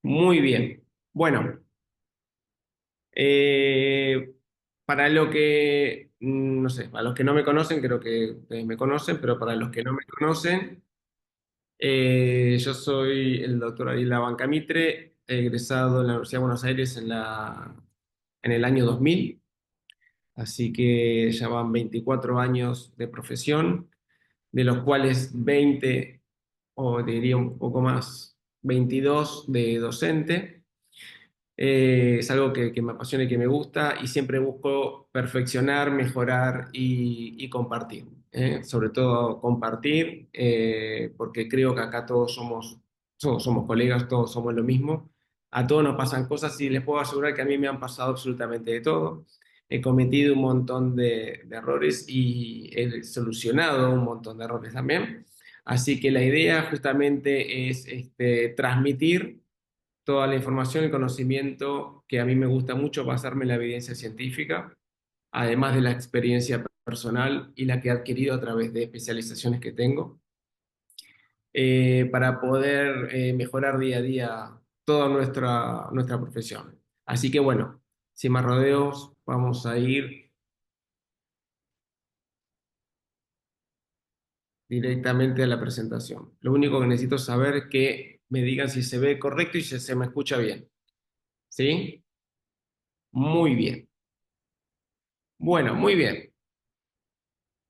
Muy bien. Bueno, eh, para lo que, no sé, para los que no me conocen, creo que ustedes me conocen, pero para los que no me conocen, yo soy el doctor Ariel Abancamitre, egresado de la Universidad de Buenos Aires en el año 2000, así que ya van 24 años de profesión, de los cuales 20, o diría un poco más, 22 de docente. Es algo que me apasiona y que me gusta y siempre busco perfeccionar, mejorar y compartir. Sobre todo compartir, porque creo que acá todos somos colegas, todos somos lo mismo. A todos nos pasan cosas y les puedo asegurar que a mí me han pasado absolutamente de todo. He cometido un montón de errores y he solucionado un montón de errores también. Así que la idea justamente es transmitir toda la información y conocimiento que a mí me gusta mucho basarme en la evidencia científica, además de la experiencia personal y la que he adquirido a través de especializaciones que tengo, para poder mejorar día a día toda nuestra profesión. Así que bueno, sin más rodeos, vamos a ir directamente a la presentación. Lo único que necesito saber es que me digan si se ve correcto y si se me escucha bien. ¿Sí? Muy bien. Bueno, muy bien.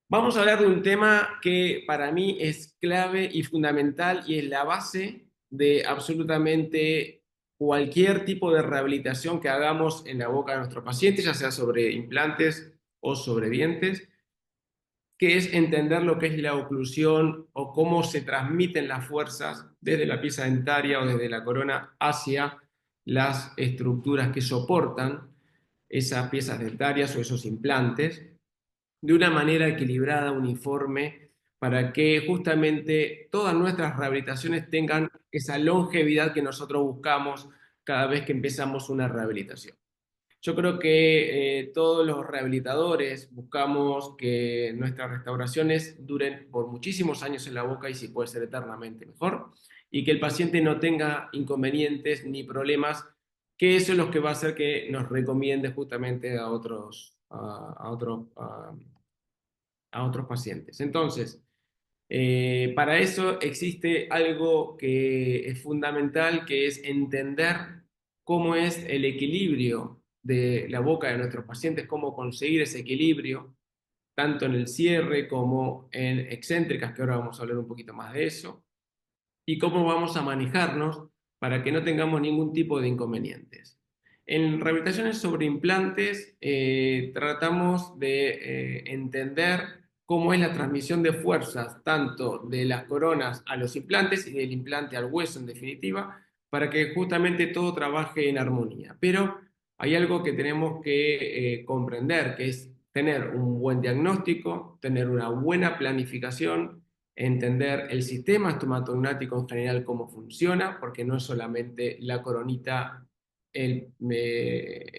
Vamos a hablar de un tema que para mí es clave y fundamental y es la base de absolutamente cualquier tipo de rehabilitación que hagamos en la boca de nuestro paciente, ya sea sobre implantes o sobre dientes, que es entender lo que es la oclusión o cómo se transmiten las fuerzas desde la pieza dentaria o desde la corona hacia las estructuras que soportan esas piezas dentarias o esos implantes de una manera equilibrada, uniforme, para que justamente todas nuestras rehabilitaciones tengan esa longevidad que nosotros buscamos cada vez que empezamos una rehabilitación. Yo creo que todos los rehabilitadores buscamos que nuestras restauraciones duren por muchísimos años en la boca y si puede ser eternamente mejor, y que el paciente no tenga inconvenientes ni problemas, que eso es lo que va a hacer que nos recomiende justamente a otros pacientes. Entonces, para eso existe algo que es fundamental, que es entender cómo es el equilibrio de la boca de nuestros pacientes, cómo conseguir ese equilibrio, tanto en el cierre como en excéntricas, que ahora vamos a hablar un poquito más de eso, y cómo vamos a manejarnos para que no tengamos ningún tipo de inconvenientes. En rehabilitaciones sobre implantes tratamos de entender cómo es la transmisión de fuerzas tanto de las coronas a los implantes y del implante al hueso en definitiva, para que justamente todo trabaje en armonía. Pero hay algo que tenemos que comprender, que es tener un buen diagnóstico, tener una buena planificación, entender el sistema estomatognático en general, cómo funciona, porque no es solamente la coronita, el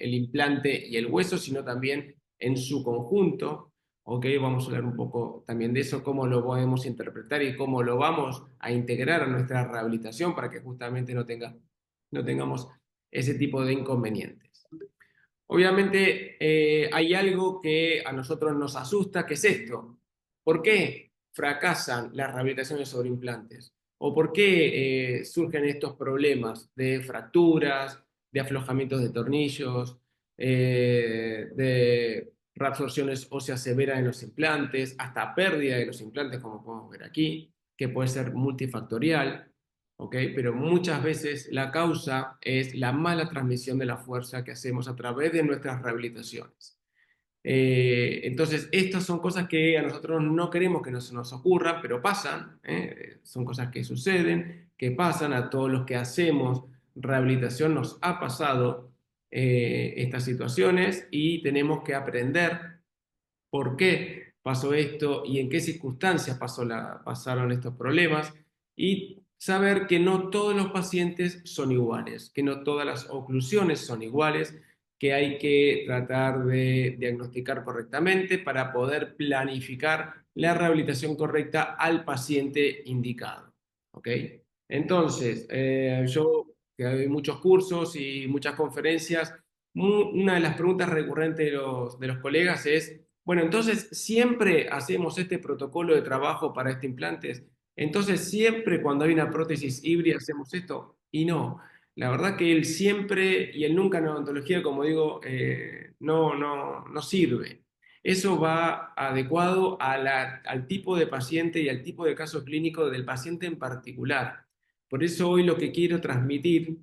implante y el hueso, sino también en su conjunto. Ok, vamos a hablar un poco también de eso, cómo lo podemos interpretar y cómo lo vamos a integrar a nuestra rehabilitación para que justamente no tengamos ese tipo de inconvenientes. Obviamente hay algo que a nosotros nos asusta, que es esto. ¿Por qué fracasan las rehabilitaciones sobre implantes? ¿O por qué surgen estos problemas de fracturas, de aflojamientos de tornillos, de reabsorciones óseas severas en los implantes, hasta pérdida de los implantes, como podemos ver aquí, que puede ser multifactorial? ¿Ok? Pero muchas veces la causa es la mala transmisión de la fuerza que hacemos a través de nuestras rehabilitaciones. Entonces, estas son cosas que a nosotros no queremos que nos ocurran, pero pasan, ¿eh? Son cosas que suceden, que pasan a todos los que hacemos rehabilitación, nos ha pasado estas situaciones y tenemos que aprender por qué pasó esto y en qué circunstancias pasaron estos problemas y saber que no todos los pacientes son iguales, que no todas las oclusiones son iguales, que hay que tratar de diagnosticar correctamente para poder planificar la rehabilitación correcta al paciente indicado. ¿Ok? Entonces, yo que hay muchos cursos y muchas conferencias, una de las preguntas recurrentes de los colegas es, bueno, entonces siempre hacemos este protocolo de trabajo para este implante, entonces siempre cuando hay una prótesis híbrida hacemos esto, y no. La verdad que el siempre y el nunca en odontología, como digo, no sirve. Eso va adecuado a al tipo de paciente y al tipo de caso clínico del paciente en particular. Por eso hoy lo que quiero transmitir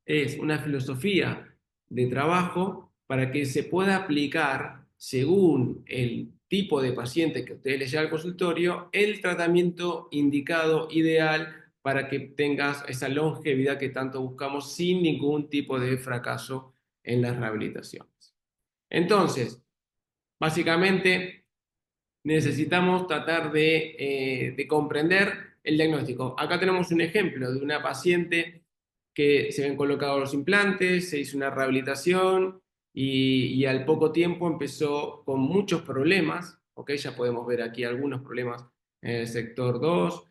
es una filosofía de trabajo para que se pueda aplicar según el tipo de paciente que ustedes les lleva al consultorio, el tratamiento indicado, ideal, para que tengas esa longevidad que tanto buscamos sin ningún tipo de fracaso en las rehabilitaciones. Entonces, básicamente, necesitamos tratar de comprender el diagnóstico. Acá tenemos un ejemplo de una paciente que se habían colocado los implantes, se hizo una rehabilitación y al poco tiempo empezó con muchos problemas, ¿ok? Ya podemos ver aquí algunos problemas en el sector 2,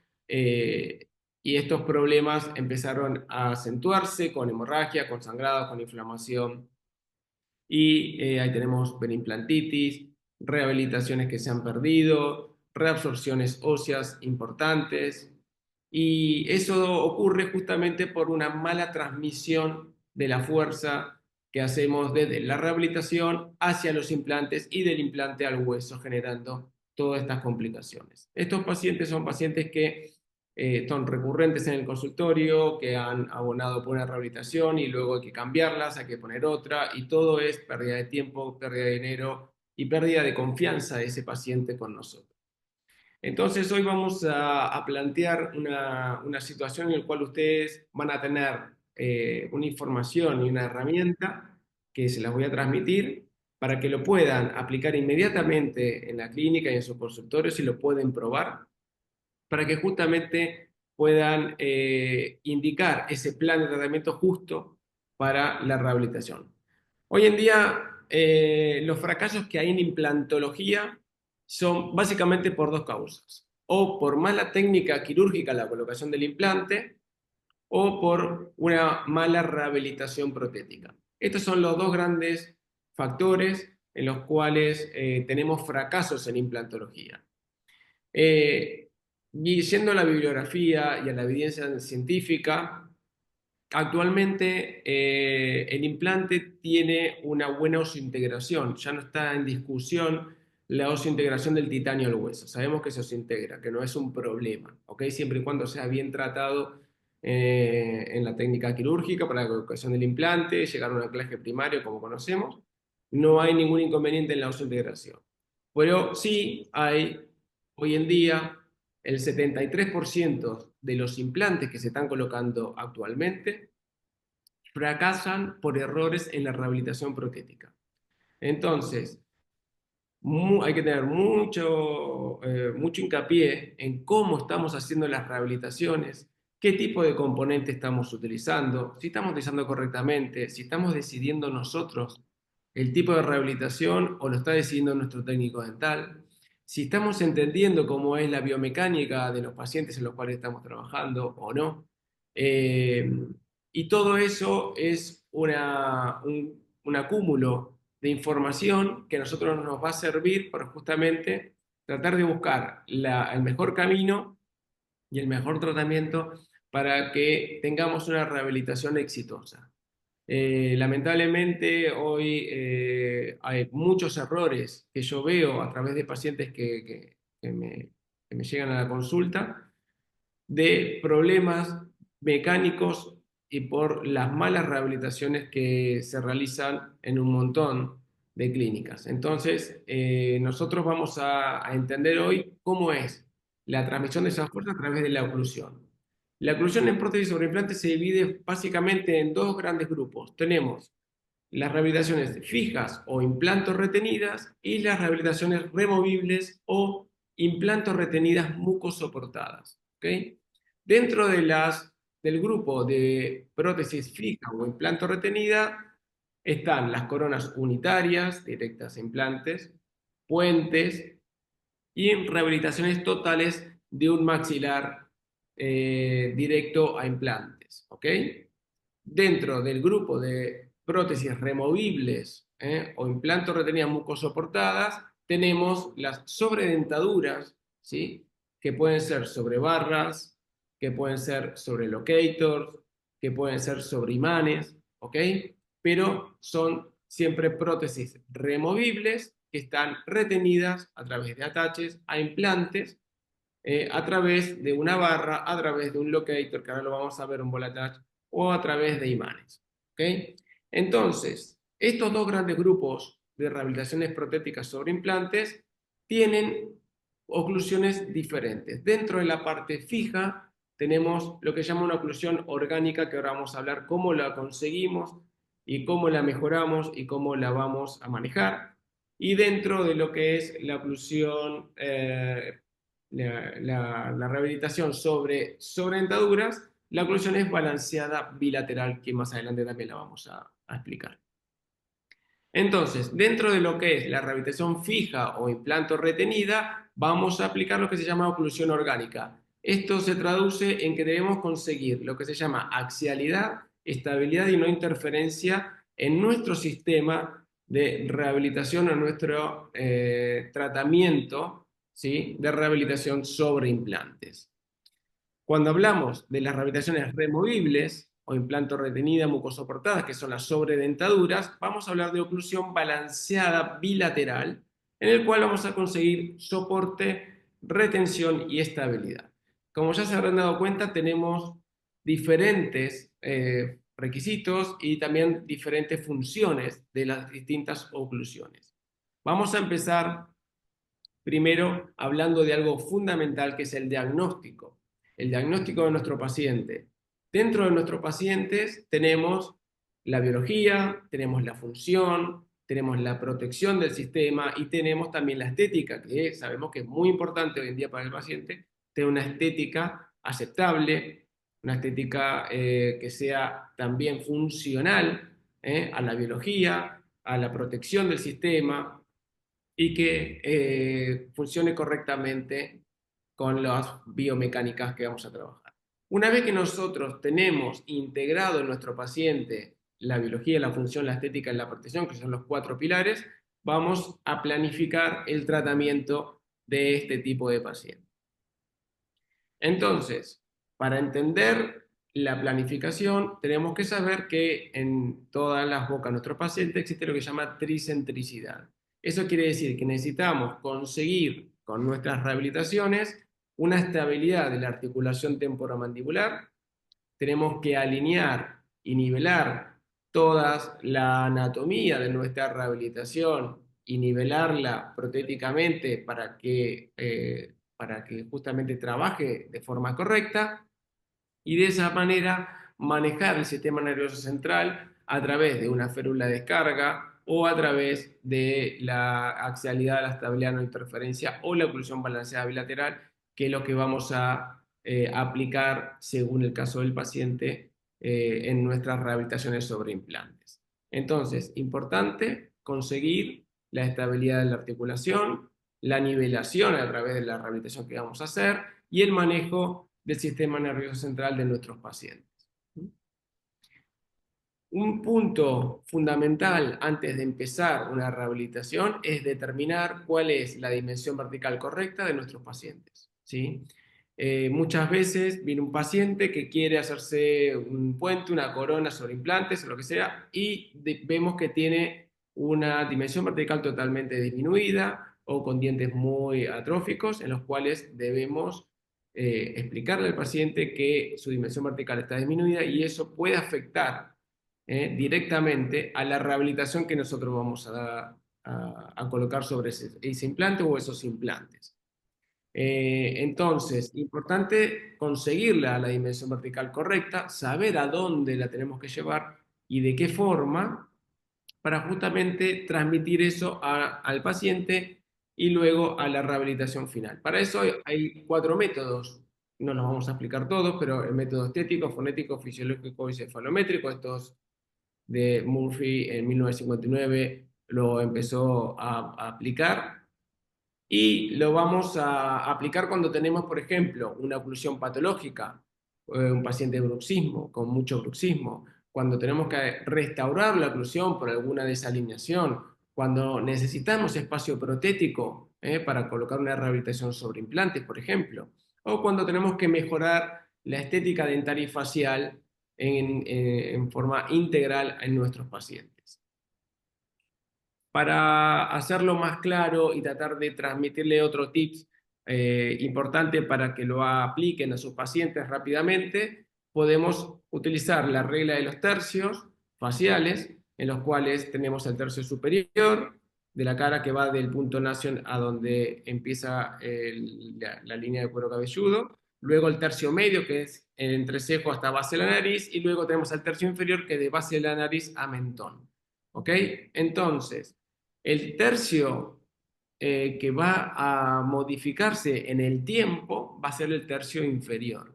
y estos problemas empezaron a acentuarse con hemorragia, con sangrado, con inflamación. Y ahí tenemos perimplantitis, rehabilitaciones que se han perdido, reabsorciones óseas importantes. Y eso ocurre justamente por una mala transmisión de la fuerza que hacemos desde la rehabilitación hacia los implantes y del implante al hueso, generando todas estas complicaciones. Estos pacientes son pacientes que son recurrentes en el consultorio, que han abonado por una rehabilitación y luego hay que cambiarlas, hay que poner otra, y todo es pérdida de tiempo, pérdida de dinero y pérdida de confianza de ese paciente con nosotros. Entonces hoy vamos a plantear una situación en la cual ustedes van a tener una información y una herramienta que se las voy a transmitir para que lo puedan aplicar inmediatamente en la clínica y en sus consultorios y lo pueden probar para que justamente puedan indicar ese plan de tratamiento justo para la rehabilitación. Hoy en día, los fracasos que hay en implantología son básicamente por dos causas. O por mala técnica quirúrgica, la colocación del implante, o por una mala rehabilitación protética. Estos son los dos grandes factores en los cuales tenemos fracasos en implantología. Y yendo a la bibliografía y a la evidencia científica, actualmente el implante tiene una buena osseointegración, ya no está en discusión la osseointegración del titanio al hueso. Sabemos que se integra, que no es un problema, ¿ok? Siempre y cuando sea bien tratado en la técnica quirúrgica para la colocación del implante, llegar a un anclaje primario como conocemos, no hay ningún inconveniente en la osseointegración. Pero sí hay, hoy en día, el 73% de los implantes que se están colocando actualmente fracasan por errores en la rehabilitación protética. Entonces, hay que tener mucho hincapié en cómo estamos haciendo las rehabilitaciones, qué tipo de componente estamos utilizando, si estamos utilizando correctamente, si estamos decidiendo nosotros el tipo de rehabilitación o lo está decidiendo nuestro técnico dental, si estamos entendiendo cómo es la biomecánica de los pacientes en los cuales estamos trabajando o no. Eh, y todo eso es un acúmulo de información que a nosotros nos va a servir para justamente tratar de buscar el mejor camino y el mejor tratamiento para que tengamos una rehabilitación exitosa. Lamentablemente hoy hay muchos errores que yo veo a través de pacientes que me llegan a la consulta de problemas mecánicos y por las malas rehabilitaciones que se realizan en un montón de clínicas. Entonces, nosotros vamos a entender hoy cómo es la transmisión de esa fuerza a través de la oclusión. La oclusión en prótesis sobre implante se divide básicamente en dos grandes grupos. Tenemos las rehabilitaciones fijas o implantos retenidas y las rehabilitaciones removibles o implantos retenidas mucosoportadas. ¿Okay? Dentro del grupo de prótesis fija o implanto retenida están las coronas unitarias, directas a implantes, puentes y rehabilitaciones totales de un maxilar directo a implantes. ¿Ok? dentro del grupo de prótesis removibles o implantos retenidas mucosoportadas, tenemos las sobredentaduras, ¿sí? Que pueden ser sobre barras, que pueden ser sobre locators, que pueden ser sobre imanes, ¿ok? Pero son siempre prótesis removibles que están retenidas a través de ataches a implantes, a través de una barra, a través de un locator, que ahora lo vamos a ver en Volatach, o a través de imanes. ¿Okay? Entonces, estos dos grandes grupos de rehabilitaciones protéticas sobre implantes tienen oclusiones diferentes. Dentro de la parte fija tenemos lo que se llama una oclusión orgánica, que ahora vamos a hablar cómo la conseguimos y cómo la mejoramos y cómo la vamos a manejar. Y dentro de lo que es la oclusión la rehabilitación sobre dentaduras, la oclusión es balanceada bilateral, que más adelante también la vamos a explicar. Entonces, dentro de lo que es la rehabilitación fija o implanto retenida, vamos a aplicar lo que se llama oclusión orgánica. Esto se traduce en que debemos conseguir lo que se llama axialidad, estabilidad y no interferencia en nuestro sistema de rehabilitación o nuestro tratamiento, ¿sí?, de rehabilitación sobre implantes. Cuando hablamos de las rehabilitaciones removibles o implantos retenidas mucosoportadas, que son las sobredentaduras, vamos a hablar de oclusión balanceada bilateral, en el cual vamos a conseguir soporte, retención y estabilidad. Como ya se habrán dado cuenta, tenemos diferentes requisitos y también diferentes funciones de las distintas oclusiones. Vamos a empezar primero hablando de algo fundamental, que es el diagnóstico de nuestro paciente. Dentro de nuestros pacientes tenemos la biología, tenemos la función, tenemos la protección del sistema y tenemos también la estética, que sabemos que es muy importante hoy en día para el paciente, tener una estética aceptable, una estética que sea también funcional a la biología, a la protección del sistema y que funcione correctamente con las biomecánicas que vamos a trabajar. Una vez que nosotros tenemos integrado en nuestro paciente la biología, la función, la estética y la protección, que son los 4 pilares, vamos a planificar el tratamiento de este tipo de paciente. Entonces, para entender la planificación, tenemos que saber que en todas las bocas de nuestro paciente existe lo que se llama tricentricidad. Eso quiere decir que necesitamos conseguir con nuestras rehabilitaciones una estabilidad de la articulación temporomandibular. Tenemos que alinear y nivelar toda la anatomía de nuestra rehabilitación y nivelarla protéticamente para que justamente trabaje de forma correcta y de esa manera manejar el sistema nervioso central a través de una férula de descarga o a través de la axialidad, la estabilidad no interferencia o la oclusión balanceada bilateral, que es lo que vamos a aplicar según el caso del paciente en nuestras rehabilitaciones sobre implantes. Entonces, importante conseguir la estabilidad de la articulación, la nivelación a través de la rehabilitación que vamos a hacer y el manejo del sistema nervioso central de nuestros pacientes. Un punto fundamental antes de empezar una rehabilitación es determinar cuál es la dimensión vertical correcta de nuestros pacientes, ¿sí? Muchas veces viene un paciente que quiere hacerse un puente, una corona sobre implantes o lo que sea, y vemos que tiene una dimensión vertical totalmente disminuida o con dientes muy atróficos, en los cuales debemos explicarle al paciente que su dimensión vertical está disminuida y eso puede afectar directamente a la rehabilitación que nosotros vamos a colocar sobre ese implante o esos implantes. Entonces, importante conseguir la dimensión vertical correcta, saber a dónde la tenemos que llevar y de qué forma para justamente transmitir eso al paciente y luego a la rehabilitación final. Para eso hay 4 métodos, no los vamos a explicar todos, pero el método estético, fonético, fisiológico y cefalométrico, estos de Murphy en 1959 lo empezó a aplicar y lo vamos a aplicar cuando tenemos, por ejemplo, una oclusión patológica, un paciente de bruxismo, con mucho bruxismo, cuando tenemos que restaurar la oclusión por alguna desalineación, cuando necesitamos espacio protético para colocar una rehabilitación sobre implantes, por ejemplo, o cuando tenemos que mejorar la estética dentaria y facial en forma integral en nuestros pacientes. Para hacerlo más claro y tratar de transmitirle otros tips importantes para que lo apliquen a sus pacientes rápidamente, podemos utilizar la regla de los tercios faciales, en los cuales tenemos el tercio superior de la cara que va del punto nasion a donde empieza la línea de cuero cabelludo, luego el tercio medio, que es el entrecejo hasta base de la nariz, y luego tenemos el tercio inferior, que es de base de la nariz a mentón. ¿Ok? Entonces, el tercio que va a modificarse en el tiempo va a ser el tercio inferior.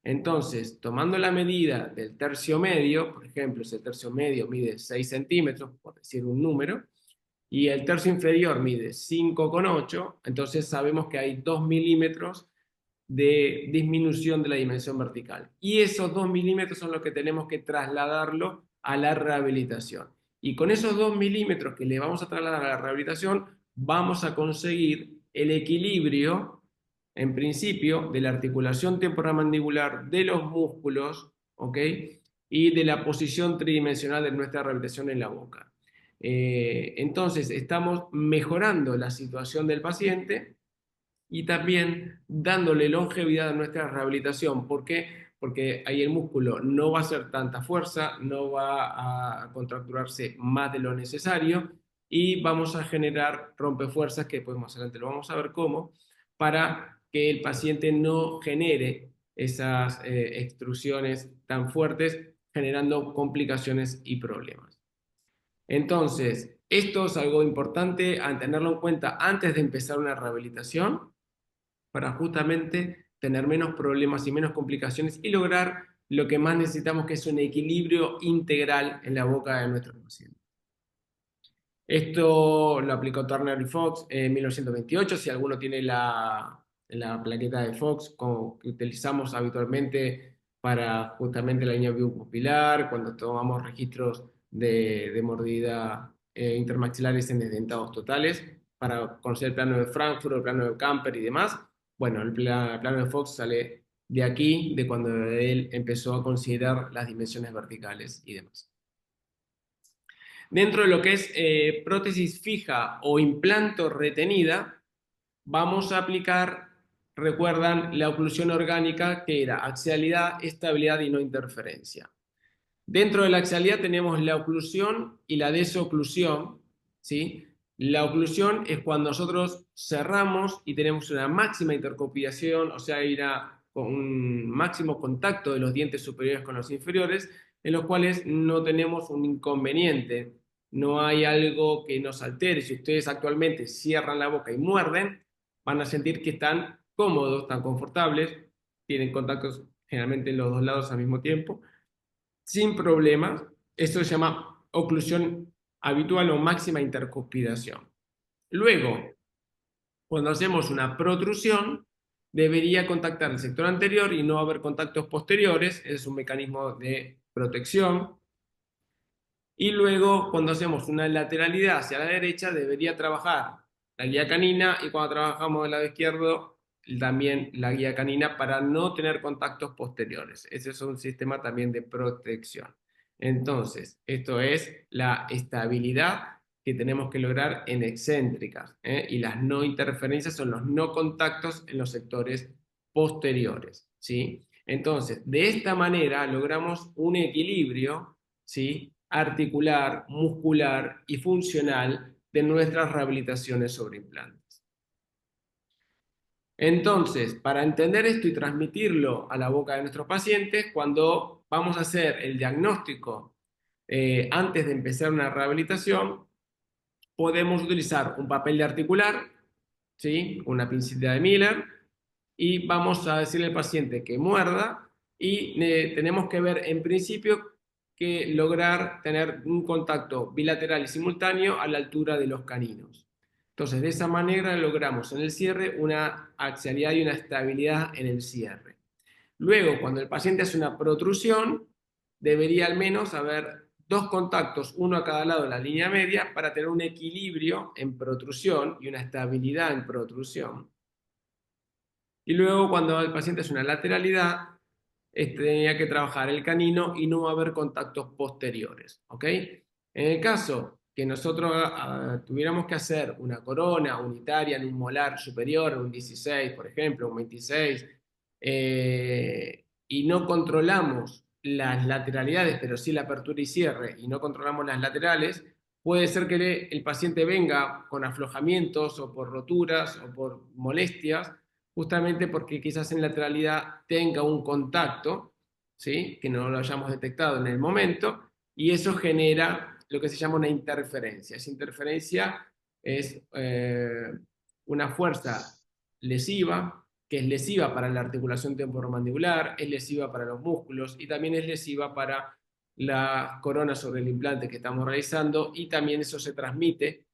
Entonces, tomando la medida del tercio medio, por ejemplo, si el tercio medio mide 6 centímetros, por decir un número, y el tercio inferior mide 5,8, entonces sabemos que hay 2 milímetros de disminución de la dimensión vertical. Y esos 2 milímetros son los que tenemos que trasladarlo a la rehabilitación. Y con esos 2 milímetros que le vamos a trasladar a la rehabilitación, vamos a conseguir el equilibrio, en principio, de la articulación temporomandibular de los músculos, ¿ok? Y de la posición tridimensional de nuestra rehabilitación en la boca. Entonces, estamos mejorando la situación del paciente y también dándole longevidad a nuestra rehabilitación. ¿Por qué? Porque ahí el músculo no va a hacer tanta fuerza, no va a contracturarse más de lo necesario y vamos a generar rompefuerzas, que pues más adelante lo vamos a ver cómo, para que el paciente no genere esas extrusiones tan fuertes, generando complicaciones y problemas. Entonces, esto es algo importante a tenerlo en cuenta antes de empezar una rehabilitación, para justamente tener menos problemas y menos complicaciones y lograr lo que más necesitamos, que es un equilibrio integral en la boca de nuestros pacientes. Esto lo aplicó Turner y Fox en 1928. Si alguno tiene la plaqueta de Fox, como que utilizamos habitualmente para justamente la línea biopupilar, cuando tomamos registros de mordida intermaxilares en desdentados totales, para conocer el plano de Frankfurt, el plano de Camper y demás. Bueno, el plano de Fox sale de aquí, de cuando él empezó a considerar las dimensiones verticales y demás. Dentro de lo que es prótesis fija o implanto retenida, vamos a aplicar, recuerdan, la oclusión orgánica, que era axialidad, estabilidad y no interferencia. Dentro de la axialidad tenemos la oclusión y la desoclusión, ¿sí? La oclusión es cuando nosotros cerramos y tenemos una máxima intercopiación, o sea, con un máximo contacto de los dientes superiores con los inferiores, en los cuales no tenemos un inconveniente, no hay algo que nos altere. Si ustedes actualmente cierran la boca y muerden, van a sentir que están cómodos, están confortables, tienen contactos generalmente en los dos lados al mismo tiempo, sin problemas. Esto se llama oclusión habitual o máxima intercuspidación. Luego, cuando hacemos una protrusión, debería contactar el sector anterior y no haber contactos posteriores. Es un mecanismo de protección. Y luego, cuando hacemos una lateralidad hacia la derecha, debería trabajar la guía canina, y cuando trabajamos del lado izquierdo, también la guía canina, para no tener contactos posteriores. Ese es un sistema también de protección. Entonces, esto es la estabilidad que tenemos que lograr en excéntricas, y las no interferencias son los no contactos en los sectores posteriores, ¿sí? Entonces, de esta manera logramos un equilibrio, ¿sí?, articular, muscular y funcional de nuestras rehabilitaciones sobre implantes. Entonces, para entender esto y transmitirlo a la boca de nuestros pacientes, cuando vamos a hacer el diagnóstico antes de empezar una rehabilitación, podemos utilizar un papel de articular, ¿sí?, una pincita de Miller, y vamos a decirle al paciente que muerda, y tenemos que ver en principio que lograr tener un contacto bilateral y simultáneo a la altura de los caninos. Entonces, de esa manera logramos en el cierre una axialidad y una estabilidad en el cierre. Luego, cuando el paciente hace una protrusión, debería al menos haber dos contactos, uno a cada lado de la línea media, para tener un equilibrio en protrusión y una estabilidad en protrusión. Y luego, cuando el paciente es una lateralidad, tenía que trabajar el canino y no va a haber contactos posteriores, ¿ok? En el caso que nosotros tuviéramos que hacer una corona unitaria en un molar superior, un 16, por ejemplo, un 26, y no controlamos las lateralidades, pero sí la apertura y cierre, y no controlamos las laterales, puede ser que el paciente venga con aflojamientos o por roturas o por molestias, justamente porque quizás en lateralidad tenga un contacto, ¿sí? Que no lo hayamos detectado en el momento, y eso genera lo que se llama una interferencia. Esa interferencia es una fuerza lesiva, que es lesiva para la articulación temporomandibular, es lesiva para los músculos y también es lesiva para la corona sobre el implante que estamos realizando, y también eso se transmite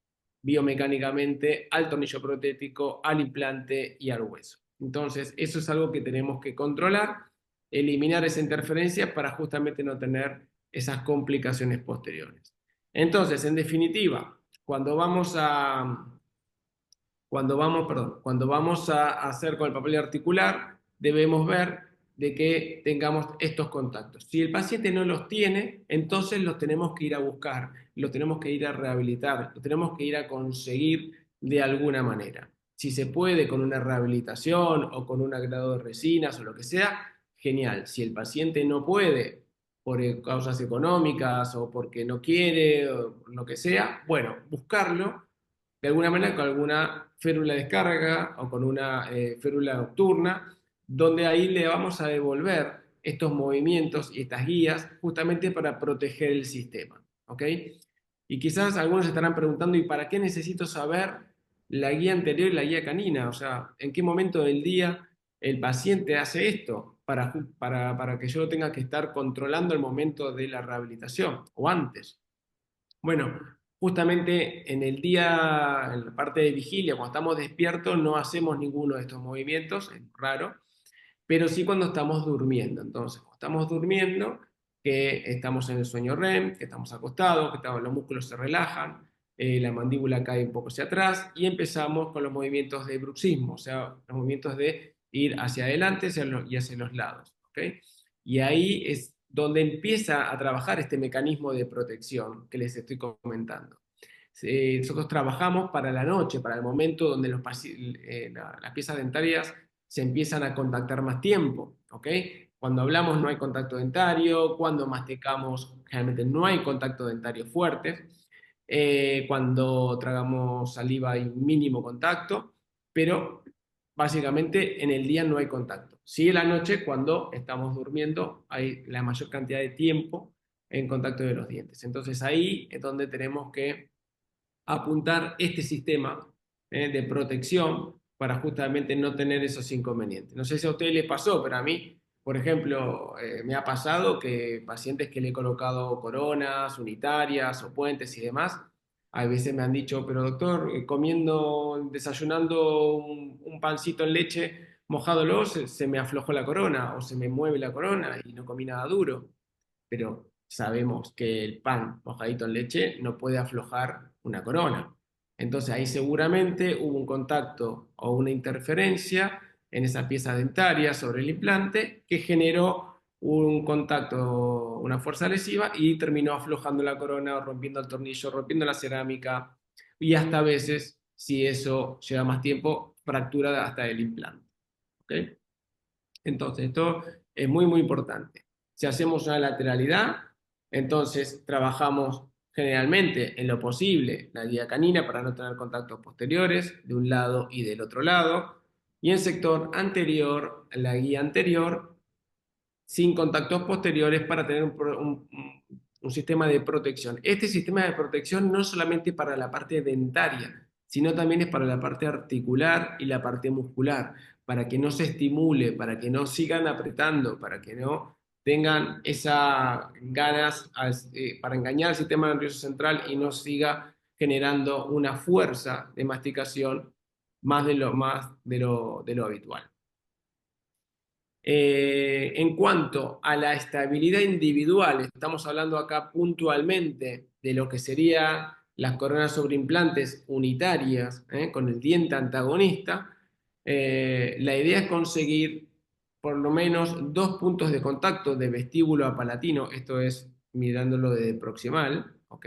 biomecánicamente al tornillo protético, al implante y al hueso. Entonces, eso es algo que tenemos que controlar, eliminar esa interferencia para justamente no tener esas complicaciones posteriores. Entonces, en definitiva, cuando vamos a hacer con el papel articular, debemos ver de que tengamos estos contactos. Si el paciente no los tiene, entonces los tenemos que ir a buscar, los tenemos que ir a rehabilitar, los tenemos que ir a conseguir de alguna manera. Si se puede con una rehabilitación o con un agregado de resinas o lo que sea, genial. Si el paciente no puede por causas económicas o porque no quiere o lo que sea, bueno, buscarlo de alguna manera con alguna férula de descarga o con una férula nocturna, donde ahí le vamos a devolver estos movimientos y estas guías justamente para proteger el sistema, ¿ok? Y quizás algunos estarán preguntando, ¿y para qué necesito saber la guía anterior y la guía canina? O sea, ¿en qué momento del día el paciente hace esto para que yo lo tenga que estar controlando el momento de la rehabilitación o antes? Bueno, justamente en el día, en la parte de vigilia, cuando estamos despiertos, no hacemos ninguno de estos movimientos, es raro, pero sí cuando estamos durmiendo. Entonces, cuando estamos durmiendo, que estamos en el sueño REM, que estamos acostados, que los músculos se relajan, la mandíbula cae un poco hacia atrás y empezamos con los movimientos de bruxismo, o sea, los movimientos de ir hacia adelante y hacia los lados, ¿ok? Y ahí es donde empieza a trabajar este mecanismo de protección que les estoy comentando. Nosotros trabajamos para la noche, para el momento donde las piezas dentarias se empiezan a contactar más tiempo, ¿ok? Cuando hablamos no hay contacto dentario, cuando masticamos generalmente no hay contacto dentario fuerte, cuando tragamos saliva hay mínimo contacto, pero básicamente en el día no hay contacto. Sí, en la noche cuando estamos durmiendo hay la mayor cantidad de tiempo en contacto de los dientes. Entonces ahí es donde tenemos que apuntar este sistema de protección para justamente no tener esos inconvenientes. No sé si a usted le pasó, pero a mí, por ejemplo, me ha pasado que pacientes que le he colocado coronas unitarias o puentes y demás, a veces me han dicho, pero doctor, desayunando un pancito en leche, mojándolo, se me aflojó la corona o se me mueve la corona y no comí nada duro, pero sabemos que el pan mojadito en leche no puede aflojar una corona. Entonces ahí seguramente hubo un contacto o una interferencia en esa pieza dentaria sobre el implante que generó un contacto, una fuerza lesiva y terminó aflojando la corona, rompiendo el tornillo, rompiendo la cerámica y hasta a veces, si eso lleva más tiempo, fractura hasta el implante. ¿Ok? Entonces, esto es muy, muy importante. Si hacemos una lateralidad, entonces trabajamos generalmente en lo posible la guía canina para no tener contactos posteriores de un lado y del otro lado. Y en sector anterior, la guía anterior sin contactos posteriores para tener un sistema de protección. Este sistema de protección no solamente para la parte dentaria, sino también es para la parte articular y la parte muscular, para que no se estimule, para que no sigan apretando, para que no tengan esas ganas para engañar al sistema nervioso central y no siga generando una fuerza de masticación más de lo habitual. En cuanto a la estabilidad individual, estamos hablando acá puntualmente de lo que serían las coronas sobre implantes unitarias, con el diente antagonista. La idea es conseguir por lo menos 2 puntos de contacto de vestíbulo a palatino, esto es mirándolo de proximal, ¿ok?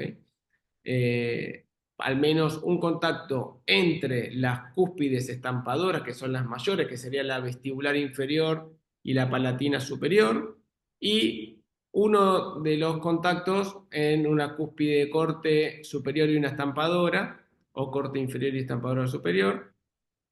eh, Al menos un contacto entre las cúspides estampadoras, que son las mayores, que sería la vestibular inferior y la palatina superior, y uno de los contactos en una cúspide de corte superior y una estampadora, o corte inferior y estampadora superior,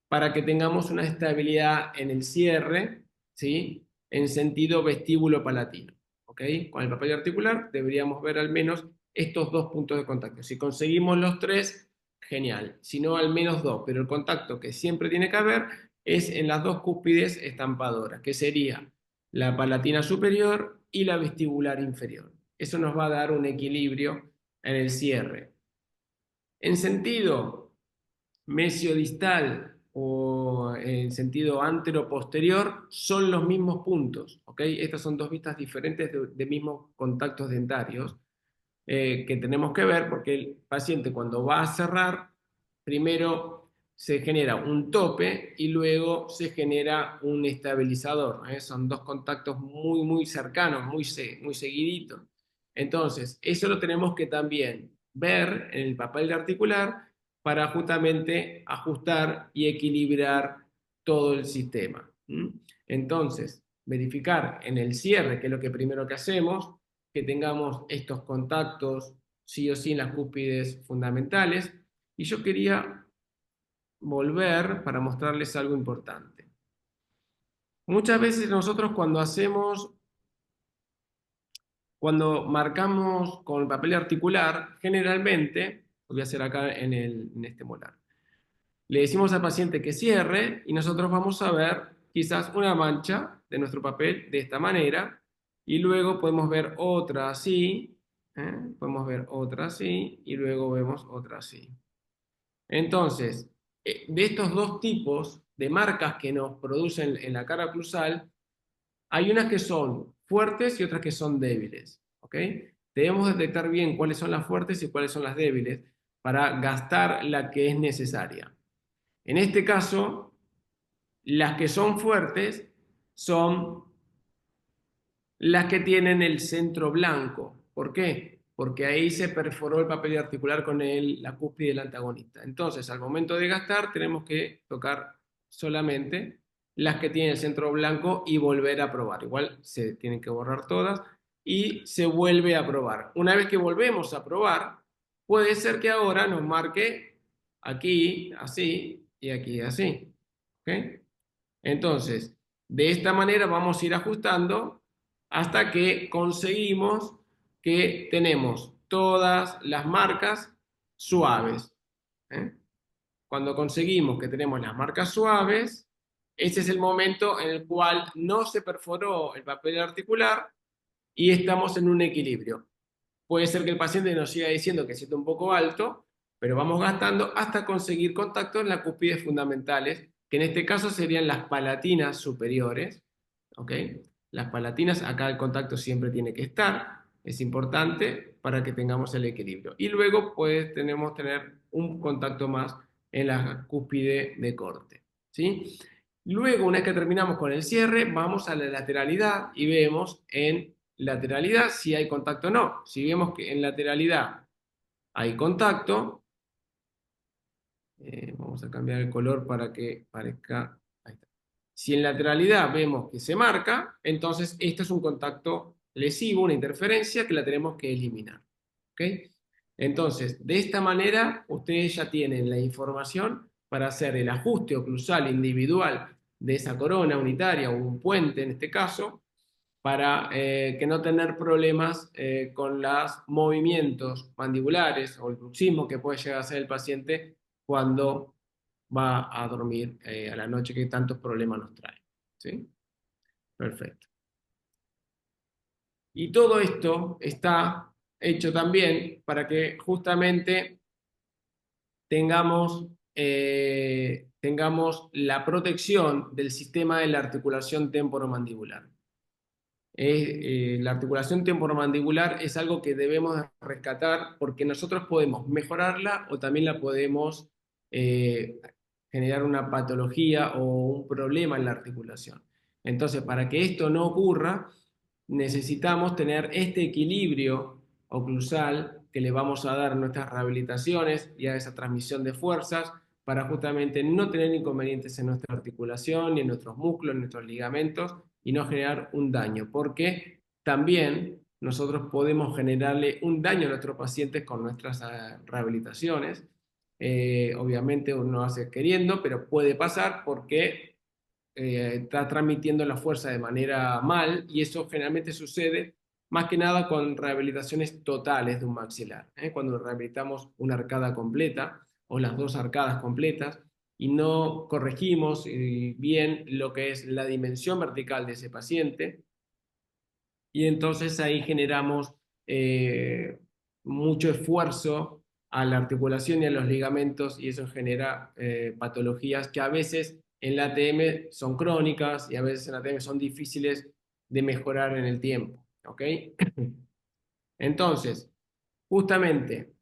para que tengamos una estabilidad en el cierre, ¿sí? En sentido vestíbulo-palatino. ¿Ok? Con el papel articular deberíamos ver al menos estos 2 puntos de contacto. Si conseguimos los 3, genial. Si no, al menos 2. Pero el contacto que siempre tiene que haber es en las 2 cúspides estampadoras, que sería la palatina superior y la vestibular inferior. Eso nos va a dar un equilibrio en el cierre. En sentido mesiodistal o en sentido antero-posterior son los mismos puntos, ¿ok? Estas son dos vistas diferentes de mismos contactos dentarios que tenemos que ver porque el paciente cuando va a cerrar, primero se genera un tope y luego se genera un estabilizador. Son dos contactos muy, muy cercanos, muy seguiditos. Entonces, eso lo tenemos que también ver en el papel articular para justamente ajustar y equilibrar todo el sistema. Entonces, verificar en el cierre, que es lo que primero que hacemos, que tengamos estos contactos sí o sí en las cúspides fundamentales. Y yo quería volver para mostrarles algo importante. Muchas veces nosotros cuando marcamos con el papel articular, generalmente, lo voy a hacer acá en este molar, le decimos al paciente que cierre y nosotros vamos a ver quizás una mancha de nuestro papel de esta manera y luego podemos ver otra así, podemos ver otra así y luego vemos otra así. Entonces, de estos dos tipos de marcas que nos producen en la cara oclusal, hay unas que son fuertes y otras que son débiles, ¿ok? Debemos detectar bien cuáles son las fuertes y cuáles son las débiles para gastar la que es necesaria. En este caso, las que son fuertes son las que tienen el centro blanco. ¿Por qué? Porque ahí se perforó el papel articular con la cúspide del antagonista. Entonces, al momento de gastar, tenemos que tocar solamente las que tienen el centro blanco y volver a probar. Igual se tienen que borrar todas y se vuelve a probar. Una vez que volvemos a probar, puede ser que ahora nos marque aquí así y aquí así. ¿Ok? Entonces, de esta manera vamos a ir ajustando hasta que conseguimos que tenemos todas las marcas suaves. ¿eh? Cuando conseguimos que tenemos las marcas suaves, ese es el momento en el cual no se perforó el papel articular y estamos en un equilibrio. Puede ser que el paciente nos siga diciendo que siente un poco alto, pero vamos gastando hasta conseguir contacto en las cúspides fundamentales, que en este caso serían las palatinas superiores. ¿Ok? Las palatinas, acá el contacto siempre tiene que estar, es importante para que tengamos el equilibrio. Y luego pues tenemos tener un contacto más en la cúspide de corte. ¿Sí? Luego, una vez que terminamos con el cierre, vamos a la lateralidad y vemos en lateralidad si hay contacto o no. Si vemos que en lateralidad hay contacto, vamos a cambiar el color para que parezca. Ahí está. Si en lateralidad vemos que se marca, entonces esto es un contacto lesivo, una interferencia que la tenemos que eliminar. ¿Ok? Entonces, de esta manera, ustedes ya tienen la información para hacer el ajuste oclusal individual de esa corona unitaria o un puente en este caso, para que no tener problemas con los movimientos mandibulares o el bruxismo que puede llegar a hacer el paciente cuando va a dormir a la noche, que tantos problemas nos trae. ¿Sí? Perfecto. Y todo esto está hecho también para que justamente tengamos tengamos la protección del sistema de la articulación temporomandibular. La articulación temporomandibular es algo que debemos rescatar porque nosotros podemos mejorarla o también la podemos eh, generar una patología o un problema en la articulación. Entonces, para que esto no ocurra, necesitamos tener este equilibrio oclusal que le vamos a dar a nuestras rehabilitaciones y a esa transmisión de fuerzas para justamente no tener inconvenientes en nuestra articulación, ni en nuestros músculos, en nuestros ligamentos y no generar un daño, porque también nosotros podemos generarle un daño a nuestros pacientes con nuestras rehabilitaciones. Obviamente uno hace queriendo, pero puede pasar porque está transmitiendo la fuerza de manera mal y eso generalmente sucede más que nada con rehabilitaciones totales de un maxilar, ¿eh? Cuando rehabilitamos una arcada completa o las dos arcadas completas y no corregimos bien lo que es la dimensión vertical de ese paciente y entonces ahí generamos mucho esfuerzo a la articulación y a los ligamentos y eso genera patologías que a veces en la ATM son crónicas y a veces en la ATM son difíciles de mejorar en el tiempo, ¿ok? Entonces, justamente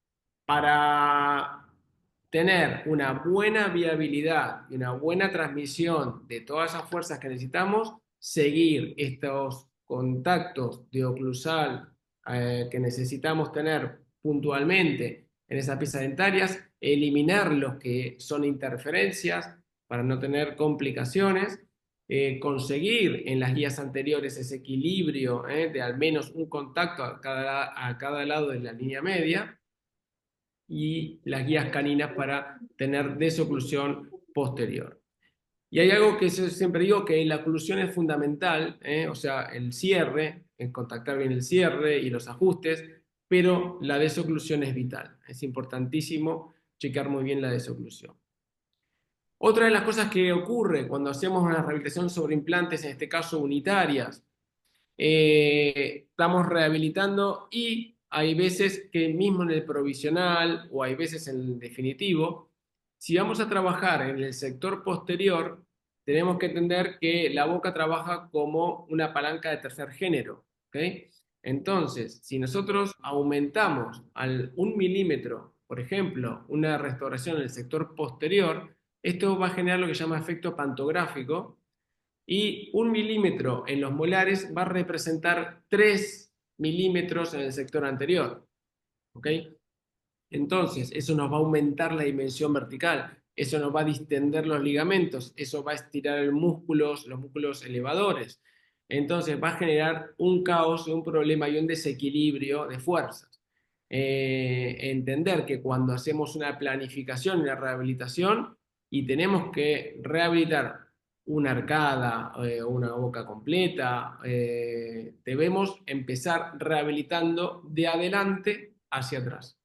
para tener una buena viabilidad y una buena transmisión de todas esas fuerzas que necesitamos, seguir estos contactos de oclusal que necesitamos tener puntualmente en esas piezas dentarias, eliminar los que son interferencias para no tener complicaciones, conseguir en las guías anteriores ese equilibrio de al menos un contacto a cada lado de la línea media y las guías caninas para tener desoclusión posterior. Y hay algo que yo siempre digo, que la oclusión es fundamental, o sea, el cierre, contactar bien el cierre y los ajustes, pero la desoclusión es vital. Es importantísimo checar muy bien la desoclusión. Otra de las cosas que ocurre cuando hacemos una rehabilitación sobre implantes, en este caso unitarias, estamos rehabilitando y hay veces que mismo en el provisional o hay veces en el definitivo, si vamos a trabajar en el sector posterior, tenemos que entender que la boca trabaja como una palanca de tercer género, ¿ok? Entonces, si nosotros aumentamos al 1 milímetro, por ejemplo, una restauración en el sector posterior, esto va a generar lo que se llama efecto pantográfico, y 1 milímetro en los molares va a representar 3 milímetros en el sector anterior. ¿Ok? Entonces, eso nos va a aumentar la dimensión vertical, eso nos va a distender los ligamentos, eso va a estirar los músculos elevadores. Entonces, va a generar un caos, un problema y un desequilibrio de fuerzas. Entender que cuando hacemos una planificación y una rehabilitación y tenemos que rehabilitar una arcada, una boca completa, debemos empezar rehabilitando de adelante hacia atrás.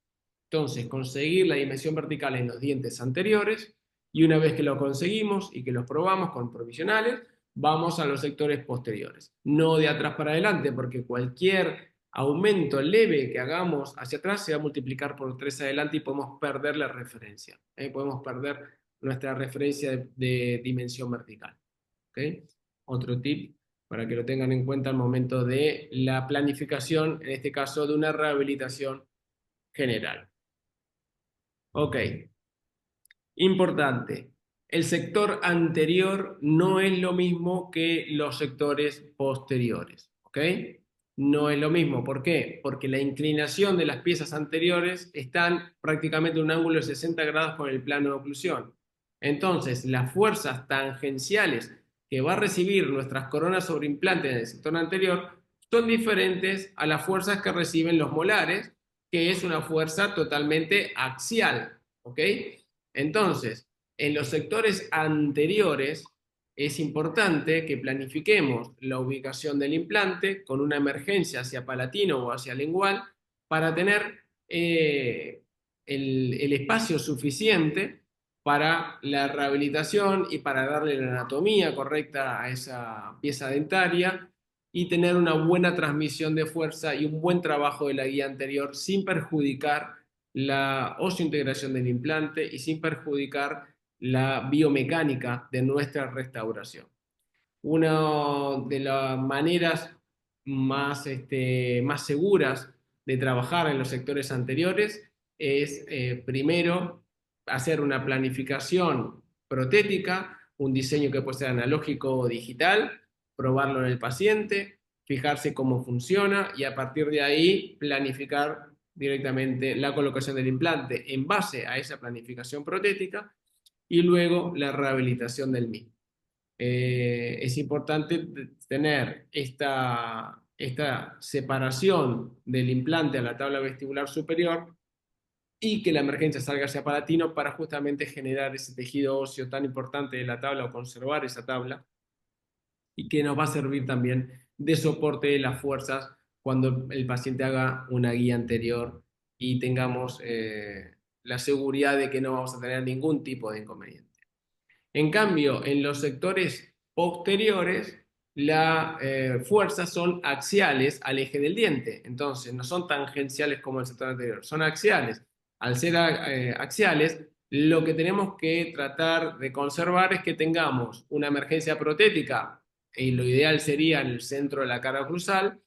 Entonces, conseguir la dimensión vertical en los dientes anteriores y una vez que lo conseguimos y que los probamos con provisionales, vamos a los sectores posteriores. No de atrás para adelante, porque cualquier aumento leve que hagamos hacia atrás se va a multiplicar por 3 adelante y podemos perder la referencia. Podemos perder nuestra referencia de dimensión vertical. ¿Okay? Otro tip para que lo tengan en cuenta al momento de la planificación, en este caso de una rehabilitación general. Ok, importante. El sector anterior no es lo mismo que los sectores posteriores. ¿Ok? No es lo mismo. ¿Por qué? Porque la inclinación de las piezas anteriores están prácticamente en un ángulo de 60 grados con el plano de oclusión. Entonces, las fuerzas tangenciales que va a recibir nuestras coronas sobre implantes en el sector anterior son diferentes a las fuerzas que reciben los molares, que es una fuerza totalmente axial. ¿Ok? Entonces, en los sectores anteriores es importante que planifiquemos la ubicación del implante con una emergencia hacia palatino o hacia lingual para tener el espacio suficiente para la rehabilitación y para darle la anatomía correcta a esa pieza dentaria y tener una buena transmisión de fuerza y un buen trabajo de la guía anterior sin perjudicar la osseointegración del implante y sin perjudicar la biomecánica de nuestra restauración. Una de las maneras más seguras de trabajar en los sectores anteriores es, primero, hacer una planificación protética, un diseño que puede ser analógico o digital, probarlo en el paciente, fijarse cómo funciona y a partir de ahí planificar directamente la colocación del implante en base a esa planificación protética y luego la rehabilitación del mismo. Es importante tener esta separación del implante a la tabla vestibular superior y que la emergencia salga hacia palatino para justamente generar ese tejido óseo tan importante de la tabla o conservar esa tabla y que nos va a servir también de soporte de las fuerzas cuando el paciente haga una guía anterior y tengamos la seguridad de que no vamos a tener ningún tipo de inconveniente. En cambio, en los sectores posteriores, las fuerzas son axiales al eje del diente. Entonces, no son tangenciales como el sector anterior, son axiales. Al ser axiales, lo que tenemos que tratar de conservar es que tengamos una emergencia protética, y lo ideal sería en el centro de la cara oclusal,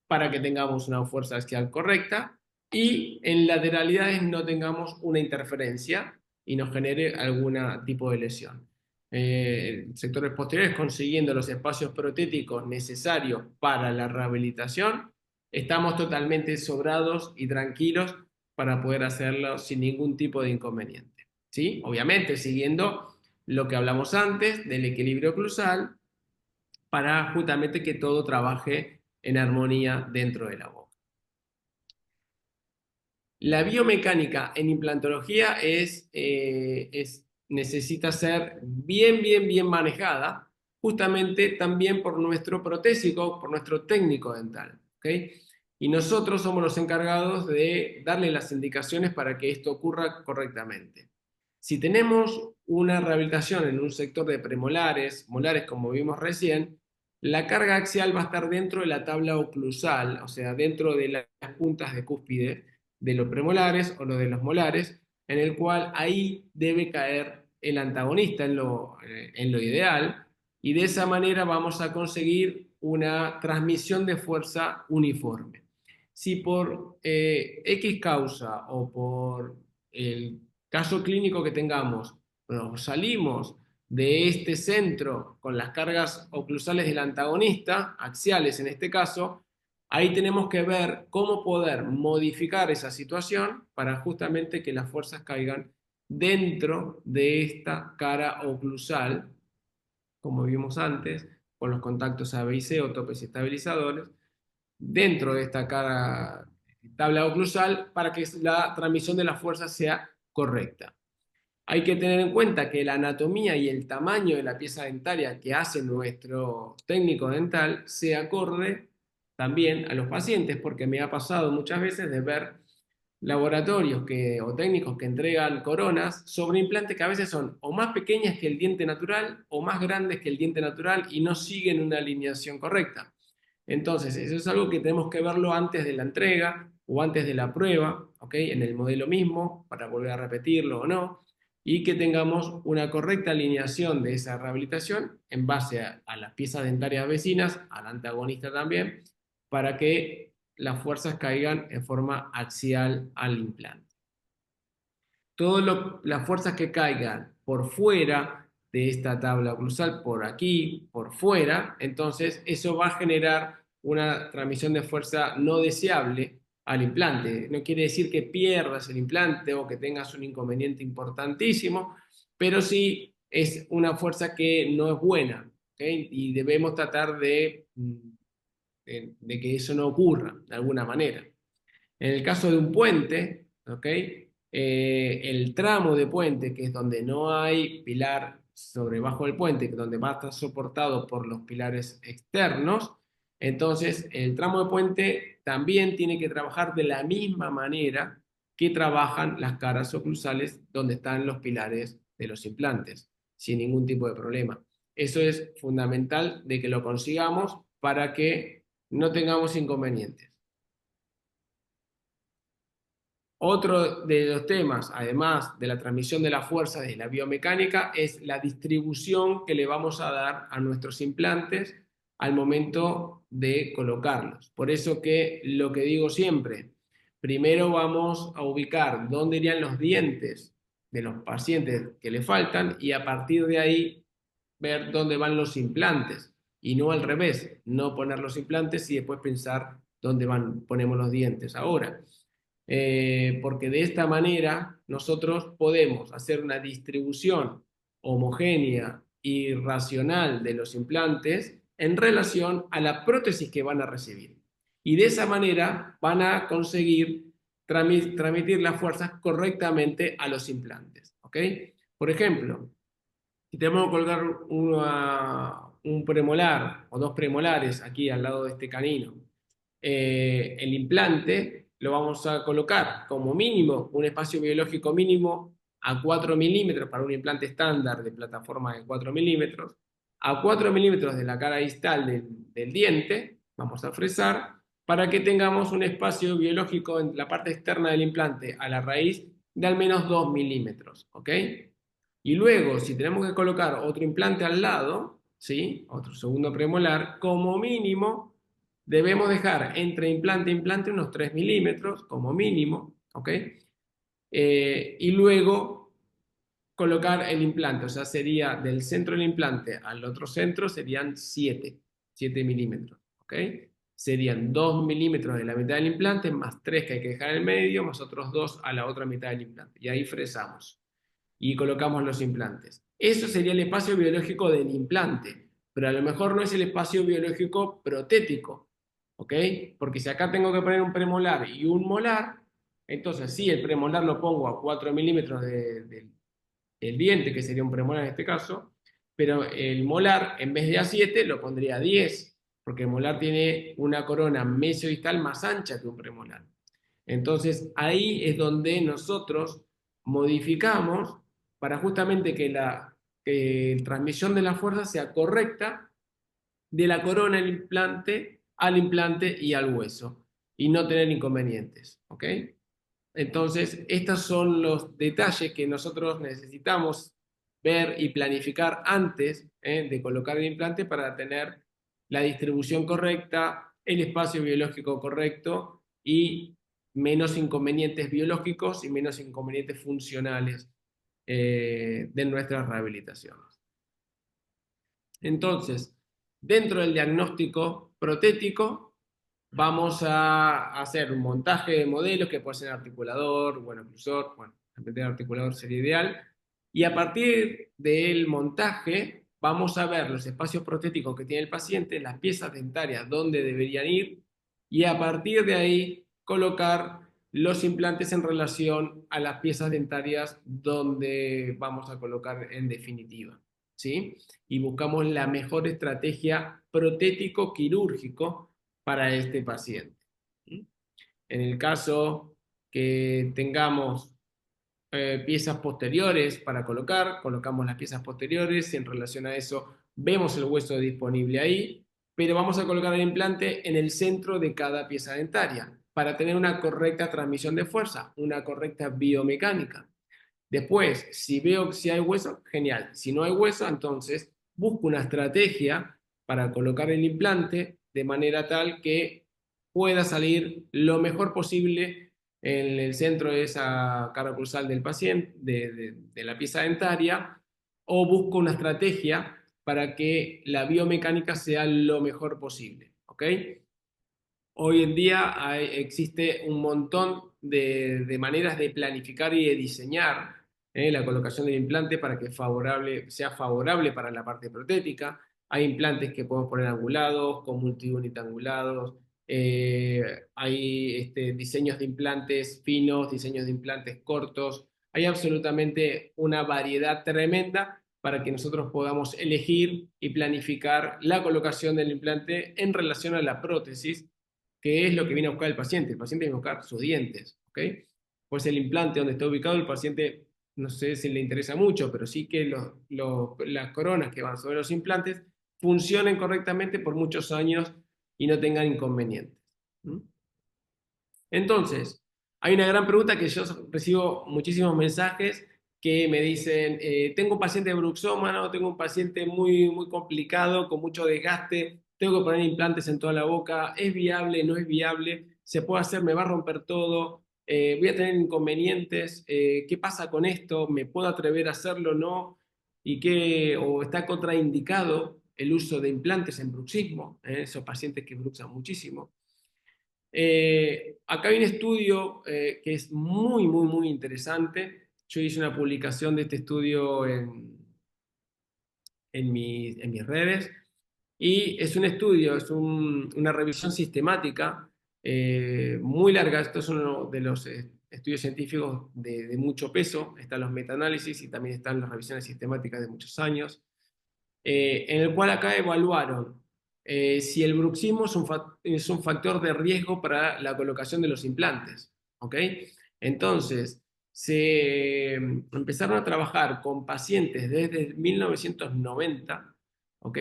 para que tengamos una fuerza axial correcta y en lateralidades no tengamos una interferencia y nos genere algún tipo de lesión. Sectores posteriores, consiguiendo los espacios protéticos necesarios para la rehabilitación, estamos totalmente sobrados y tranquilos para poder hacerlo sin ningún tipo de inconveniente. ¿Sí? Obviamente siguiendo lo que hablamos antes del equilibrio oclusal para justamente que todo trabaje en armonía dentro de la boca. La biomecánica en implantología necesita ser bien manejada, justamente también por nuestro protésico, por nuestro técnico dental. ¿Okay? Y nosotros somos los encargados de darle las indicaciones para que esto ocurra correctamente. Si tenemos una rehabilitación en un sector de premolares, molares como vimos recién, la carga axial va a estar dentro de la tabla oclusal, o sea, dentro de las puntas de cúspide de los premolares o lo de los molares, en el cual ahí debe caer el antagonista en lo ideal, y de esa manera vamos a conseguir una transmisión de fuerza uniforme. Si por X causa o por el caso clínico que tengamos, bueno, salimos de este centro con las cargas oclusales del antagonista, axiales en este caso, ahí tenemos que ver cómo poder modificar esa situación para justamente que las fuerzas caigan dentro de esta cara oclusal, como vimos antes, con los contactos A, B y C o topes estabilizadores, dentro de esta tabla oclusal para que la transmisión de las fuerzas sea correcta. Hay que tener en cuenta que la anatomía y el tamaño de la pieza dentaria que hace nuestro técnico dental se acorde también a los pacientes, porque me ha pasado muchas veces de ver laboratorios o técnicos que entregan coronas sobre implantes que a veces son o más pequeñas que el diente natural o más grandes que el diente natural y no siguen una alineación correcta. Entonces, eso es algo que tenemos que verlo antes de la entrega o antes de la prueba, ¿ok? En el modelo mismo, para volver a repetirlo o no, y que tengamos una correcta alineación de esa rehabilitación en base a las piezas dentarias vecinas, al antagonista también, para que las fuerzas caigan en forma axial al implante. Todas las fuerzas que caigan por fuera de esta tabla oclusal, por aquí, por fuera, entonces eso va a generar una transmisión de fuerza no deseable al implante. No quiere decir que pierdas el implante o que tengas un inconveniente importantísimo, pero sí es una fuerza que no es buena, ¿okay? Y debemos tratar de que eso no ocurra de alguna manera. En el caso de un puente, ¿ok? El tramo de puente, que es donde no hay pilar sobre bajo del puente, donde va a estar soportado por los pilares externos, entonces el tramo de puente también tiene que trabajar de la misma manera que trabajan las caras oclusales donde están los pilares de los implantes, sin ningún tipo de problema. Eso es fundamental de que lo consigamos para que no tengamos inconvenientes. Otro de los temas, además de la transmisión de la fuerza de la biomecánica, es la distribución que le vamos a dar a nuestros implantes al momento de colocarlos. Por eso que lo que digo siempre, primero vamos a ubicar dónde irían los dientes de los pacientes que le faltan y a partir de ahí ver dónde van los implantes y no al revés, no poner los implantes y después pensar dónde ponemos los dientes ahora. Porque de esta manera nosotros podemos hacer una distribución homogénea y racional de los implantes en relación a la prótesis que van a recibir. Y de esa manera van a conseguir transmitir las fuerzas correctamente a los implantes. ¿Ok? Por ejemplo, si tenemos que colgar un premolar o dos premolares aquí al lado de este canino, el implante lo vamos a colocar como mínimo, un espacio biológico mínimo a 4 milímetros para un implante estándar de plataforma de 4 milímetros, a 4 milímetros de la cara distal del diente, vamos a fresar, para que tengamos un espacio biológico en la parte externa del implante a la raíz de al menos 2 milímetros, ¿ok? Y luego, si tenemos que colocar otro implante al lado, ¿sí? Otro segundo premolar, como mínimo debemos dejar entre implante e implante unos 3 milímetros, como mínimo, ¿ok? Y luego colocar el implante, o sea, sería del centro del implante al otro centro, serían 7 milímetros, ¿ok? Serían 2 milímetros de la mitad del implante, más 3 que hay que dejar en el medio, más otros 2 a la otra mitad del implante. Y ahí fresamos y colocamos los implantes. Eso sería el espacio biológico del implante, pero a lo mejor no es el espacio biológico protético, ¿ok? Porque si acá tengo que poner un premolar y un molar, entonces sí, el premolar lo pongo a 4 milímetros del diente, que sería un premolar en este caso, pero el molar, en vez de a 7, lo pondría a 10, porque el molar tiene una corona mesiodistal más ancha que un premolar. Entonces, ahí es donde nosotros modificamos para justamente que la transmisión de la fuerza sea correcta de la corona al implante y al hueso, y no tener inconvenientes, ¿ok? Entonces, estos son los detalles que nosotros necesitamos ver y planificar antes de colocar el implante para tener la distribución correcta, el espacio biológico correcto y menos inconvenientes biológicos y menos inconvenientes funcionales de nuestras rehabilitaciones. Entonces, dentro del diagnóstico protético, vamos a hacer un montaje de modelos que puede ser articulador, bueno, oclusor, bueno, el articulador sería ideal. Y a partir del montaje, vamos a ver los espacios protéticos que tiene el paciente, las piezas dentarias, dónde deberían ir, y a partir de ahí colocar los implantes en relación a las piezas dentarias donde vamos a colocar en definitiva, ¿sí? Y buscamos la mejor estrategia protético-quirúrgico para este paciente. En el caso que tengamos piezas posteriores para colocar, colocamos las piezas posteriores y en relación a eso vemos el hueso disponible ahí, pero vamos a colocar el implante en el centro de cada pieza dentaria para tener una correcta transmisión de fuerza, una correcta biomecánica. Después, si veo que si hay hueso, genial. Si no hay hueso, entonces busco una estrategia para colocar el implante de manera tal que pueda salir lo mejor posible en el centro de esa cara cruzal del paciente, de la pieza dentaria, o busco una estrategia para que la biomecánica sea lo mejor posible. ¿Ok? Hoy en día existe un montón de maneras de planificar y de diseñar la colocación del implante para que sea favorable para la parte protética. Hay implantes que podemos poner angulados, con multi-unit angulados. Hay diseños de implantes finos, diseños de implantes cortos. Hay absolutamente una variedad tremenda para que nosotros podamos elegir y planificar la colocación del implante en relación a la prótesis, que es lo que viene a buscar el paciente. El paciente viene a buscar sus dientes, ¿ok? Pues el implante donde está ubicado el paciente, no sé si le interesa mucho, pero sí que las coronas que van sobre los implantes funcionen correctamente por muchos años y no tengan inconvenientes. ¿Mm? Entonces, Hay una gran pregunta que yo recibo muchísimos mensajes que me dicen, tengo un paciente bruxómano, tengo un paciente muy complicado, con mucho desgaste, tengo que poner implantes en toda la boca, ¿es viable, no es viable? ¿Se puede hacer? ¿Me va a romper todo? ¿Voy a tener inconvenientes? ¿Qué pasa con esto? ¿Me puedo atrever a hacerlo o no? ¿O está contraindicado el uso de implantes en bruxismo? Esos pacientes que bruxan muchísimo. Acá hay un estudio que es muy interesante. Yo hice una publicación de este estudio en mis redes y es un estudio, una revisión sistemática muy larga. Esto es uno de los estudios científicos de mucho peso. Están los metaanálisis y también están las revisiones sistemáticas de muchos años en el cual acá evaluaron si el bruxismo es un factor de riesgo para la colocación de los implantes. ¿Ok? Entonces, se empezaron a trabajar con pacientes desde 1990, ¿ok?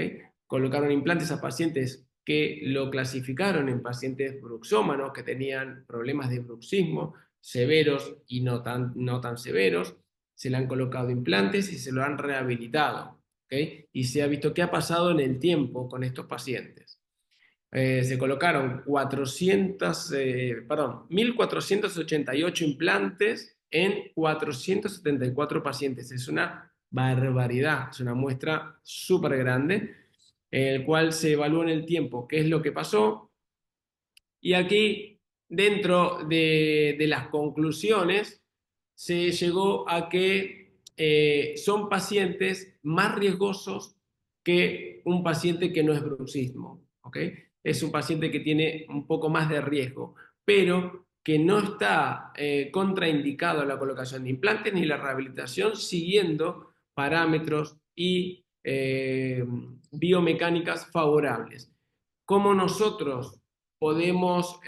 Colocaron implantes a pacientes que lo clasificaron en pacientes bruxómanos que tenían problemas de bruxismo severos y no tan severos. Se le han colocado implantes y se lo han rehabilitado. ¿Okay? Y se ha visto qué ha pasado en el tiempo con estos pacientes. Se colocaron 1.488 implantes en 474 pacientes. Es una barbaridad, es una muestra súper grande, en el cual se evalúa en el tiempo qué es lo que pasó. Y aquí, dentro de las conclusiones, se llegó a que son pacientes más riesgosos que un paciente que no es bruxismo. ¿Ok? Es un paciente que tiene un poco más de riesgo, pero que no está contraindicado a la colocación de implantes ni la rehabilitación siguiendo parámetros y biomecánicas favorables. ¿Cómo nosotros podemos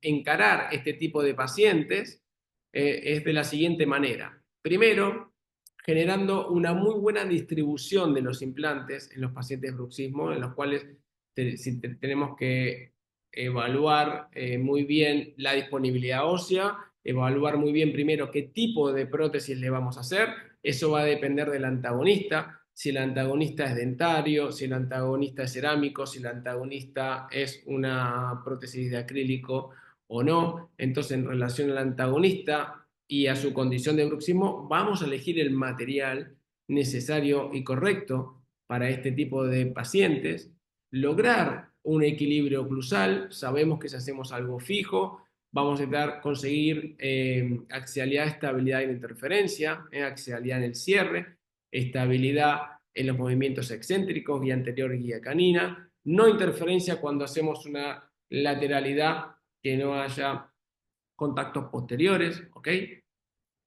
encarar este tipo de pacientes? Es de la siguiente manera. Primero, generando una muy buena distribución de los implantes en los pacientes de bruxismo, en los cuales tenemos que evaluar muy bien la disponibilidad ósea, evaluar muy bien primero qué tipo de prótesis le vamos a hacer. Eso va a depender del antagonista, si el antagonista es dentario, si el antagonista es cerámico, si el antagonista es una prótesis de acrílico o no. Entonces, en relación al antagonista y a su condición de bruxismo, vamos a elegir el material necesario y correcto para este tipo de pacientes, lograr un equilibrio oclusal. Sabemos que si hacemos algo fijo, vamos a intentar conseguir axialidad, estabilidad y interferencia, axialidad en el cierre, estabilidad en los movimientos excéntricos, guía anterior y guía canina, no interferencia cuando hacemos una lateralidad, que no haya contactos posteriores, ¿ok?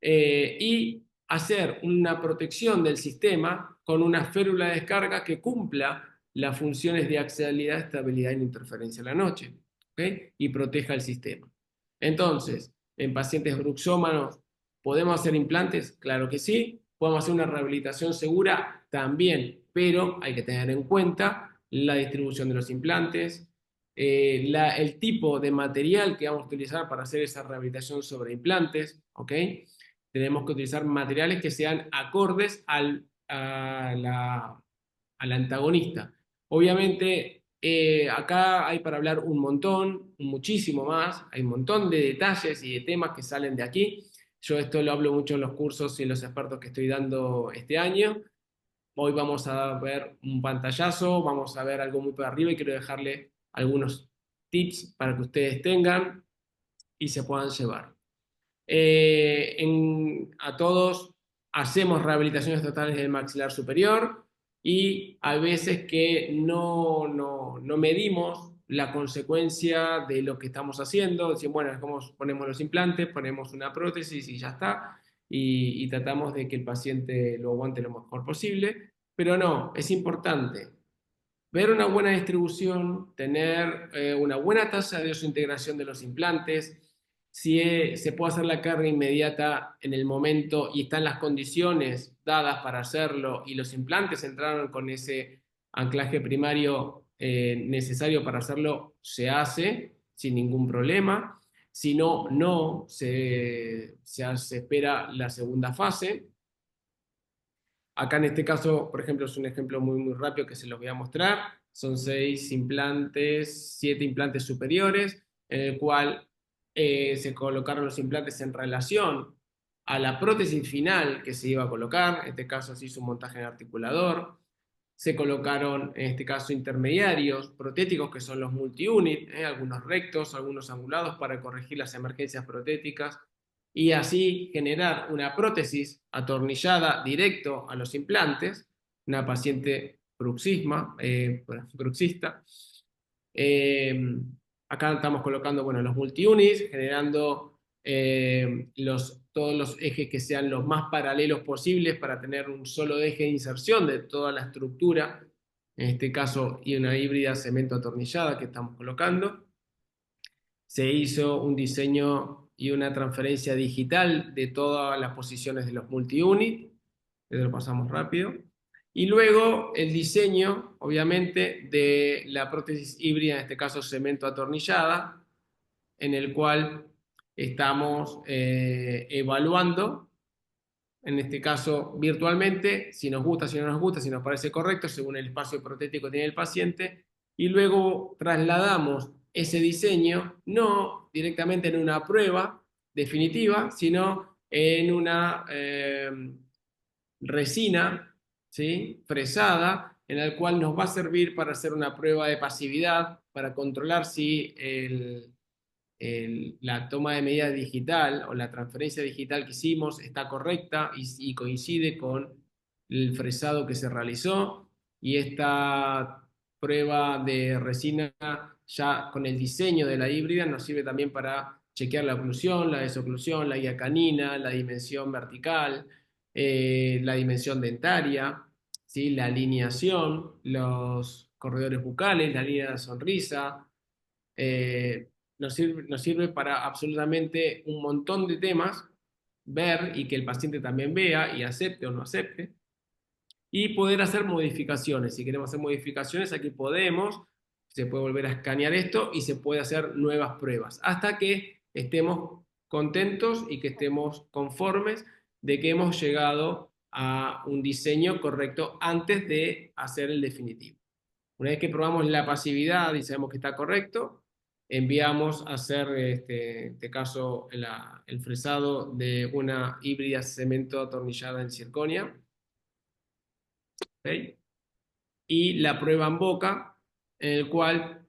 Y hacer una protección del sistema con una férula de descarga que cumpla las funciones de axialidad, estabilidad y interferencia en la noche, ¿ok? Y proteja el sistema. Entonces, en pacientes bruxómanos, ¿podemos hacer implantes? Claro que sí. ¿Podemos hacer una rehabilitación segura? También, pero hay que tener en cuenta la distribución de los implantes, el tipo de material que vamos a utilizar para hacer esa rehabilitación sobre implantes, ¿ok? Tenemos que utilizar materiales que sean acordes al antagonista. Obviamente, acá hay para hablar un montón, muchísimo más, hay un montón de detalles y de temas que salen de aquí. Yo esto lo hablo mucho en los cursos y en los expertos que estoy dando este año. Hoy vamos a ver un pantallazo, vamos a ver algo muy por arriba y quiero dejarle algunos tips para que ustedes tengan y se puedan llevar. A todos hacemos rehabilitaciones totales del maxilar superior y hay veces que no medimos la consecuencia de lo que estamos haciendo. Decimos, bueno, ponemos los implantes, ponemos una prótesis y ya está, y tratamos de que el paciente lo aguante lo mejor posible, pero no, es importante ver una buena distribución, tener una buena tasa de desintegración de los implantes, si se puede hacer la carga inmediata en el momento y están las condiciones dadas para hacerlo y los implantes entraron con ese anclaje primario necesario para hacerlo, se hace sin ningún problema. Si no, no se espera la segunda fase. Acá en este caso, por ejemplo, es un ejemplo muy rápido que se los voy a mostrar. Son 6 implantes, 7 implantes superiores, en el cual se colocaron los implantes en relación a la prótesis final que se iba a colocar. En este caso se hizo un montaje en articulador. Se colocaron, en este caso, intermediarios protéticos, que son los multi-unit, algunos rectos, algunos angulados, para corregir las emergencias protéticas y así generar una prótesis atornillada directo a los implantes, una paciente bruxista. Eh, Acá estamos colocando, bueno, los multi-units, generando todos los ejes que sean los más paralelos posibles para tener un solo eje de inserción de toda la estructura, en este caso, y una híbrida cemento atornillada que estamos colocando. Se hizo un diseño y una transferencia digital de todas las posiciones de los multi-unit, lo pasamos rápido. Y luego el diseño, obviamente, de la prótesis híbrida, en este caso cemento atornillada, en el cual estamos evaluando, en este caso virtualmente, si nos gusta, si no nos gusta, si nos parece correcto, según el espacio protético que tiene el paciente, y luego trasladamos ese diseño no directamente en una prueba definitiva, sino en una resina, ¿sí?, fresada, en el cual nos va a servir para hacer una prueba de pasividad, para controlar si la toma de medida digital o la transferencia digital que hicimos está correcta y coincide con el fresado que se realizó. Y esta prueba de resina, ya con el diseño de la híbrida, nos sirve también para chequear la oclusión, la desoclusión, la guía canina, la dimensión vertical, la dimensión dentaria, ¿sí?, la alineación, los corredores bucales, la línea de sonrisa. eh, nos sirve para absolutamente un montón de temas, ver y que el paciente también vea y acepte o no acepte, y poder hacer modificaciones. Si queremos hacer modificaciones, aquí podemos, se puede volver a escanear esto y se puede hacer nuevas pruebas, hasta que estemos contentos y que estemos conformes de que hemos llegado a un diseño correcto antes de hacer el definitivo. Una vez que probamos la pasividad y sabemos que está correcto, enviamos a hacer, en este caso, el fresado de una híbrida cemento atornillada en circonia, ¿okay?, y la prueba en boca, en el cual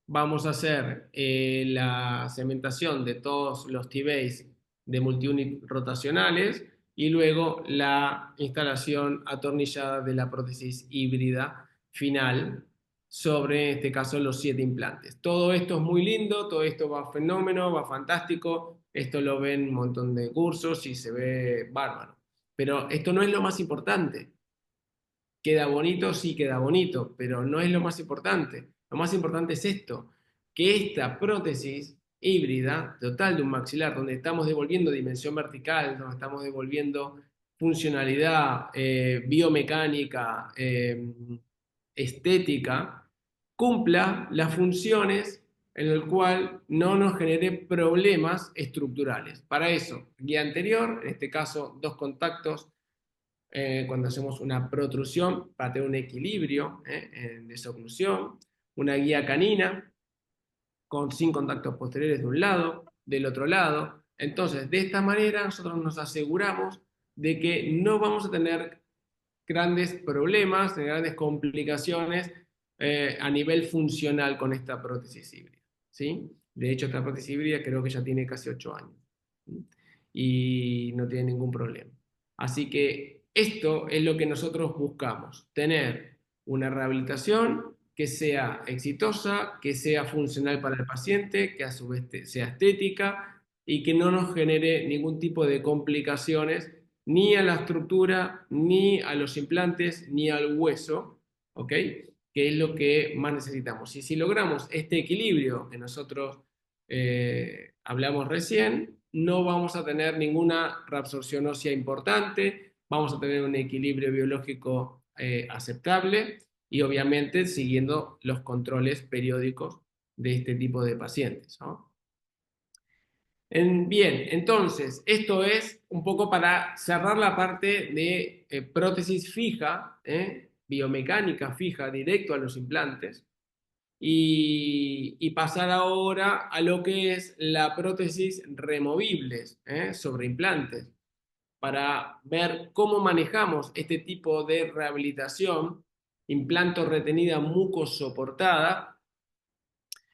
vamos a hacer la cementación de todos los T-bays de multiunit rotacionales y luego la instalación atornillada de la prótesis híbrida final sobre, en este caso, los 7 implantes. Todo esto es muy lindo, todo esto va fenómeno, va fantástico, esto lo ven un montón de cursos y se ve bárbaro. Pero esto no es lo más importante. Queda bonito, sí queda bonito, pero no es lo más importante. Lo más importante es esto, que esta prótesis híbrida total de un maxilar, donde estamos devolviendo dimensión vertical, donde estamos devolviendo funcionalidad, biomecánica, estética, cumpla las funciones en el cual no nos genere problemas estructurales. Para eso, guía anterior, en este caso 2 contactos cuando hacemos una protrusión para tener un equilibrio en desoclusión, una guía canina sin contactos posteriores de un lado, del otro lado. Entonces, de esta manera nosotros nos aseguramos de que no vamos a tener grandes problemas, grandes complicaciones a nivel funcional con esta prótesis híbrida, ¿sí? De hecho, esta prótesis híbrida creo que ya tiene casi 8 años, ¿sí?, y no tiene ningún problema. Así que esto es lo que nosotros buscamos, tener una rehabilitación que sea exitosa, que sea funcional para el paciente, que a su vez sea estética y que no nos genere ningún tipo de complicaciones ni a la estructura, ni a los implantes, ni al hueso, ¿ok?, que es lo que más necesitamos. Y si logramos este equilibrio que nosotros hablamos recién, no vamos a tener ninguna reabsorción ósea importante, vamos a tener un equilibrio biológico aceptable y obviamente siguiendo los controles periódicos de este tipo de pacientes, ¿no? Bien, entonces, esto es un poco para cerrar la parte de prótesis fija, biomecánica fija, directo a los implantes, y pasar ahora a lo que es la prótesis removibles sobre implantes, para ver cómo manejamos este tipo de rehabilitación, implanto retenida mucosoportada,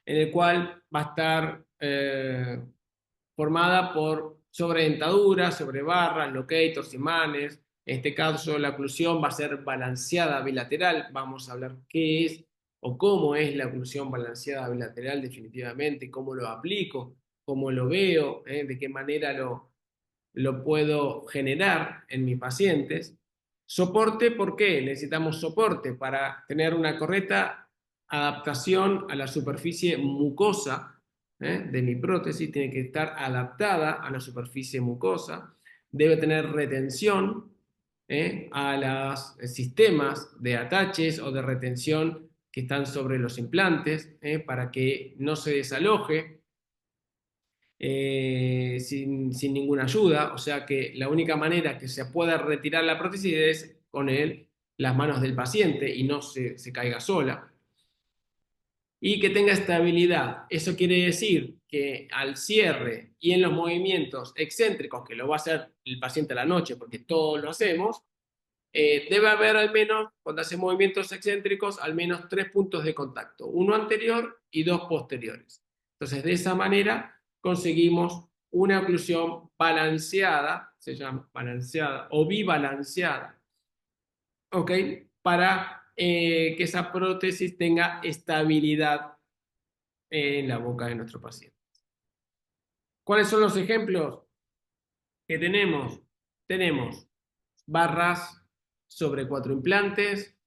en el cual va a estar formada por sobredentaduras, sobre barras, locators, imanes. En este caso, la oclusión va a ser balanceada bilateral. Vamos a hablar qué es o cómo es la oclusión balanceada bilateral definitivamente, cómo lo aplico, cómo lo veo, de qué manera lo puedo generar en mis pacientes. Soporte, ¿por qué? Necesitamos soporte para tener una correcta adaptación a la superficie mucosa de mi prótesis. Tiene que estar adaptada a la superficie mucosa. Debe tener retención a los sistemas de ataches o de retención que están sobre los implantes para que no se desaloje sin ninguna ayuda, o sea que la única manera que se pueda retirar la prótesis es con las manos del paciente y no se caiga sola. Y que tenga estabilidad. Eso quiere decir que al cierre y en los movimientos excéntricos, que lo va a hacer el paciente a la noche, porque todos lo hacemos, debe haber al menos, cuando hace movimientos excéntricos, al menos 3 puntos de contacto, uno anterior y 2 posteriores. Entonces, de esa manera conseguimos una oclusión balanceada, se llama balanceada o bibalanceada, ¿ok? Para que esa prótesis tenga estabilidad en la boca de nuestro paciente. ¿Cuáles son los ejemplos que tenemos? Tenemos barras sobre 4 implantes,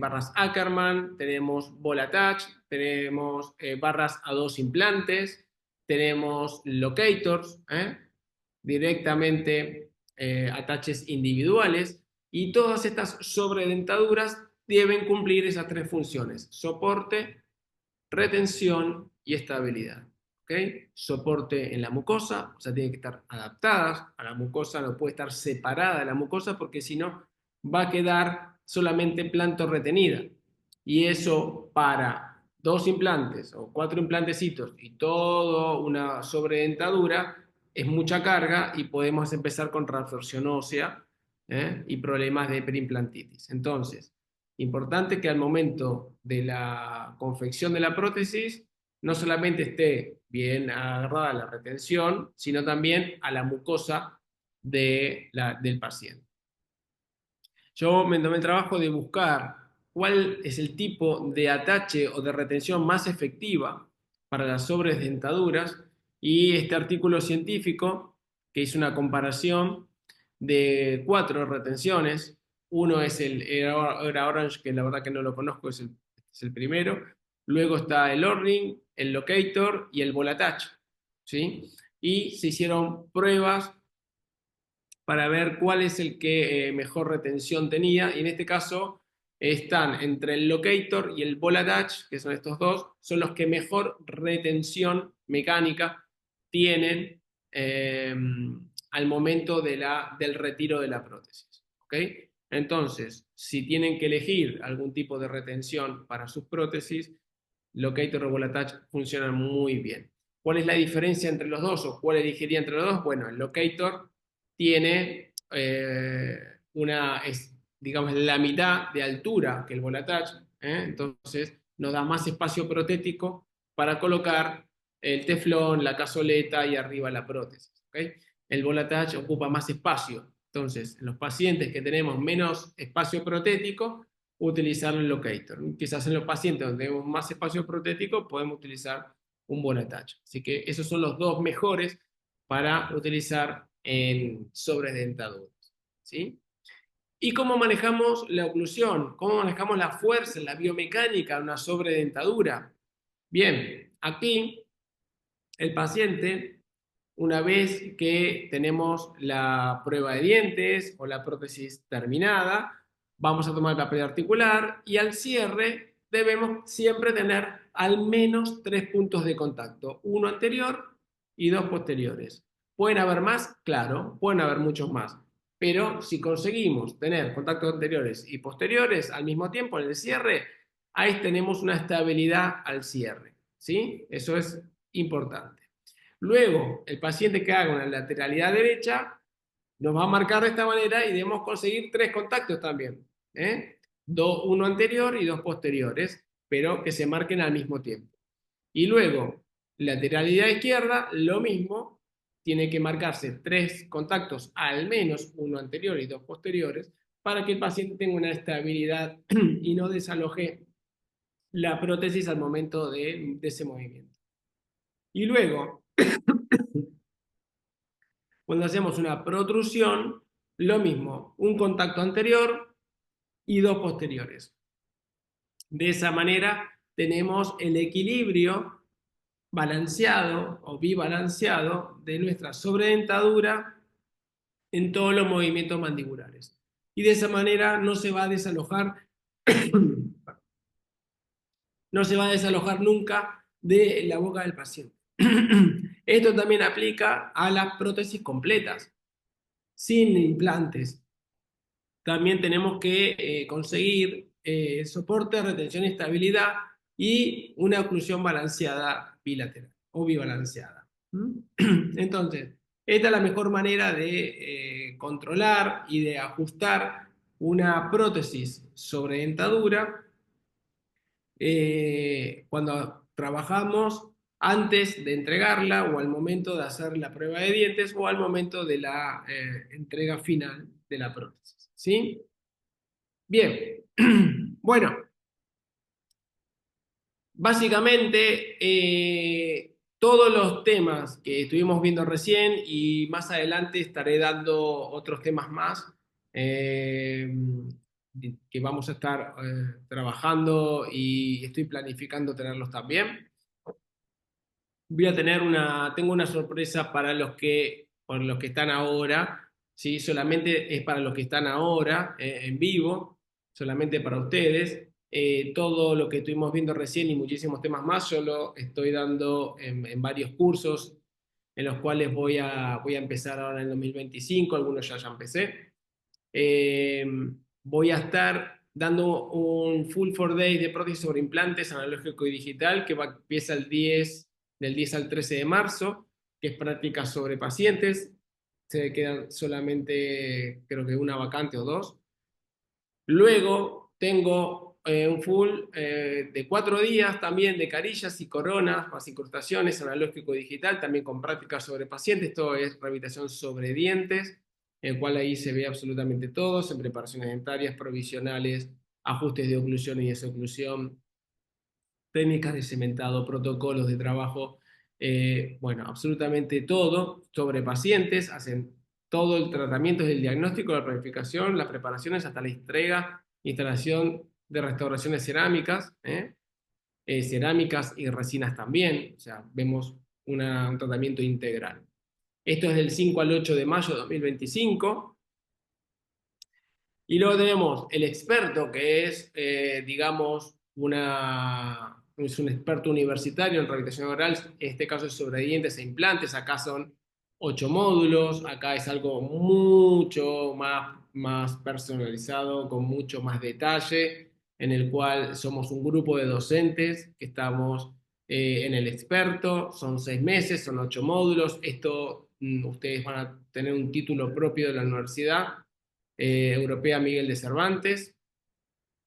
barras Ackermann, tenemos ball attach, tenemos barras a 2 implantes, tenemos locators, directamente ataches individuales, y todas estas sobredentaduras deben cumplir esas 3 funciones: soporte, retención y estabilidad. ¿Okay? Soporte en la mucosa, o sea, tienen que estar adaptadas a la mucosa, no puede estar separada de la mucosa porque si no va a quedar solamente planto retenida. Y eso para 2 implantes o 4 implantecitos y toda una sobredentadura es mucha carga y podemos empezar con reabsorción ósea y problemas de perimplantitis. Entonces, importante que al momento de la confección de la prótesis no solamente esté bien agarrada a la retención, sino también a la mucosa del paciente. Yo me tomé el trabajo de buscar cuál es el tipo de atache o de retención más efectiva para las sobredentaduras, y este artículo científico que hizo una comparación de 4 retenciones. Uno es era Orange, que la verdad que no lo conozco, es el primero. Luego está el O-ring, el locator y el ball attach, ¿sí? Y se hicieron pruebas para ver cuál es el que mejor retención tenía, y en este caso están entre el locator y el ball attach, que son estos dos, son los que mejor retención mecánica tienen al momento del retiro de la prótesis. ¿Ok? Entonces, si tienen que elegir algún tipo de retención para sus prótesis, locator o ball attach funcionan muy bien. ¿Cuál es la diferencia entre los dos o cuál elegiría entre los dos? Bueno, el locator tiene digamos, la mitad de altura que el ball attach, entonces nos da más espacio protético para colocar el teflón, la cazoleta y arriba la prótesis. ¿Okay? El ball attach ocupa más espacio, entonces en los pacientes que tenemos menos espacio protético, utilizar el locator. Quizás en los pacientes donde tenemos más espacio protético podemos utilizar un ball attach. Así que esos son los dos mejores para utilizar en sobredentaduras. ¿Sí? ¿Y cómo manejamos la oclusión? ¿Cómo manejamos la fuerza, la biomecánica de una sobredentadura? Bien, aquí el paciente, una vez que tenemos la prueba de dientes o la prótesis terminada, vamos a tomar el papel articular y al cierre debemos siempre tener al menos 3 puntos de contacto, uno anterior y 2 posteriores. ¿Pueden haber más? Claro, pueden haber muchos más. Pero si conseguimos tener contactos anteriores y posteriores al mismo tiempo en el cierre, ahí tenemos una estabilidad al cierre, ¿sí? Eso es importante. Luego, el paciente que haga una lateralidad derecha nos va a marcar de esta manera y debemos conseguir 3 contactos también, ¿eh? Uno anterior y 2 posteriores, pero que se marquen al mismo tiempo. Y luego, lateralidad izquierda, lo mismo, tiene que marcarse 3 contactos, al menos uno anterior y 2 posteriores, para que el paciente tenga una estabilidad y no desaloje la prótesis al momento de ese movimiento. Y luego, cuando hacemos una protrusión, lo mismo, un contacto anterior y 2 posteriores. De esa manera tenemos el equilibrio balanceado o bibalanceado de nuestra sobredentadura en todos los movimientos mandibulares. Y de esa manera no se va a desalojar, no se va a desalojar nunca de la boca del paciente. Esto también aplica a las prótesis completas, sin implantes. También tenemos que conseguir soporte, retención y estabilidad y una oclusión balanceada bilateral o bibalanceada. Entonces, esta es la mejor manera de controlar y de ajustar una prótesis sobre dentadura cuando trabajamos antes de entregarla o al momento de hacer la prueba de dientes o al momento de la entrega final de la prótesis. ¿Sí? Bien. Bueno, básicamente todos los temas que estuvimos viendo recién y más adelante estaré dando otros temas más eh, que vamos a estar trabajando y estoy planificando tenerlos también. Tengo una sorpresa por los que están ahora, ¿sí? Solamente es para los que están ahora en vivo, solamente para ustedes. Todo lo que estuvimos viendo recién y muchísimos temas más, yo lo estoy dando en varios cursos en los cuales voy a empezar ahora en el 2025, algunos ya empecé. Eh, Voy a estar dando un full 4 days de prótesis sobre implantes analógico y digital que empieza del 10 al 13 de marzo, que es práctica sobre pacientes. Se quedan solamente, creo que una vacante o dos. Luego tengo un full de 4 días también de carillas y coronas, más incrustaciones, analógico y digital, también con prácticas sobre pacientes. Todo es rehabilitación sobre dientes, el cual ahí se ve absolutamente todo, en preparaciones dentarias, provisionales, ajustes de oclusión y desoclusión, técnicas de cementado, protocolos de trabajo, bueno, absolutamente todo sobre pacientes, hacen todo el tratamiento desde el diagnóstico, la planificación, las preparaciones hasta la entrega, instalación de restauraciones cerámicas, cerámicas y resinas también, o sea, vemos un tratamiento integral. Esto es del 5 al 8 de mayo de 2025. Y luego tenemos el experto, que es, digamos, es un experto universitario en rehabilitación oral, en este caso es sobre dientes e implantes, acá son 8 módulos, acá es algo mucho más personalizado, con mucho más detalle, en el cual somos un grupo de docentes que estamos en el experto, son 6 meses, son 8 módulos, esto ustedes van a tener un título propio de la universidad Europea Miguel de Cervantes,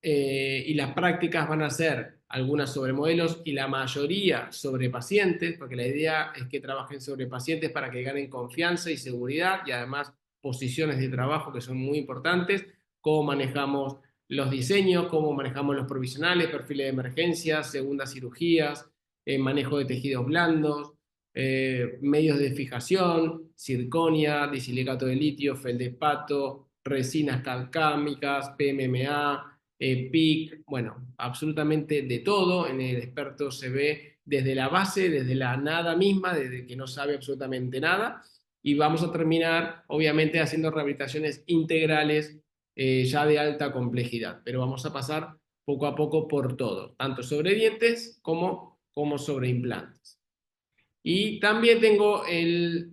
y las prácticas van a ser algunas sobre modelos y la mayoría sobre pacientes, porque la idea es que trabajen sobre pacientes para que ganen confianza y seguridad y además posiciones de trabajo que son muy importantes, cómo manejamos los diseños, cómo manejamos los provisionales, perfiles de emergencia, segundas cirugías, manejo de tejidos blandos, medios de fijación, circonia, disilicato de litio, feldespato, resinas calcámicas, PMMA, PIC, bueno, absolutamente de todo. En el experto se ve desde la base, desde la nada misma, desde que no sabe absolutamente nada, y vamos a terminar, obviamente, haciendo rehabilitaciones integrales ya de alta complejidad, pero vamos a pasar poco a poco por todo, tanto sobre dientes como sobre implantes. Y también tengo el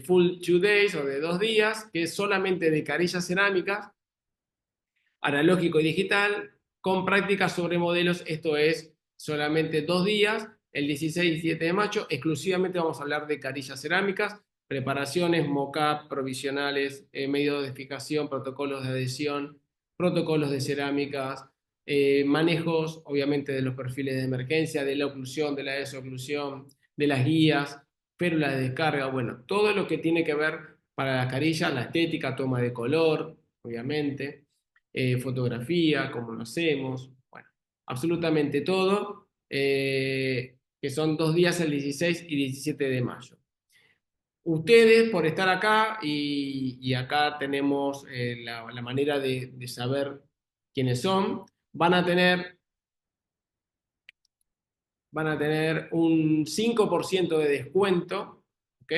Full 2 Days o de 2 días, que es solamente de carillas cerámicas, analógico y digital, con prácticas sobre modelos. Esto es solamente 2 días, el 16 y 17 de mayo. Exclusivamente vamos a hablar de carillas cerámicas, preparaciones, mock-up, provisionales, métodos de fijación, protocolos de adhesión, protocolos de cerámicas, manejos, obviamente, de los perfiles de emergencia, de la oclusión, de la desoclusión, de las guías, férulas de descarga, bueno, todo lo que tiene que ver para las carillas, la estética, toma de color, obviamente, fotografía, cómo lo hacemos, bueno, absolutamente todo, que son 2 días, el 16 y 17 de mayo. Ustedes, por estar acá, y acá tenemos la manera de saber quiénes son, van a tener, van a tener un 5% de descuento, ¿ok?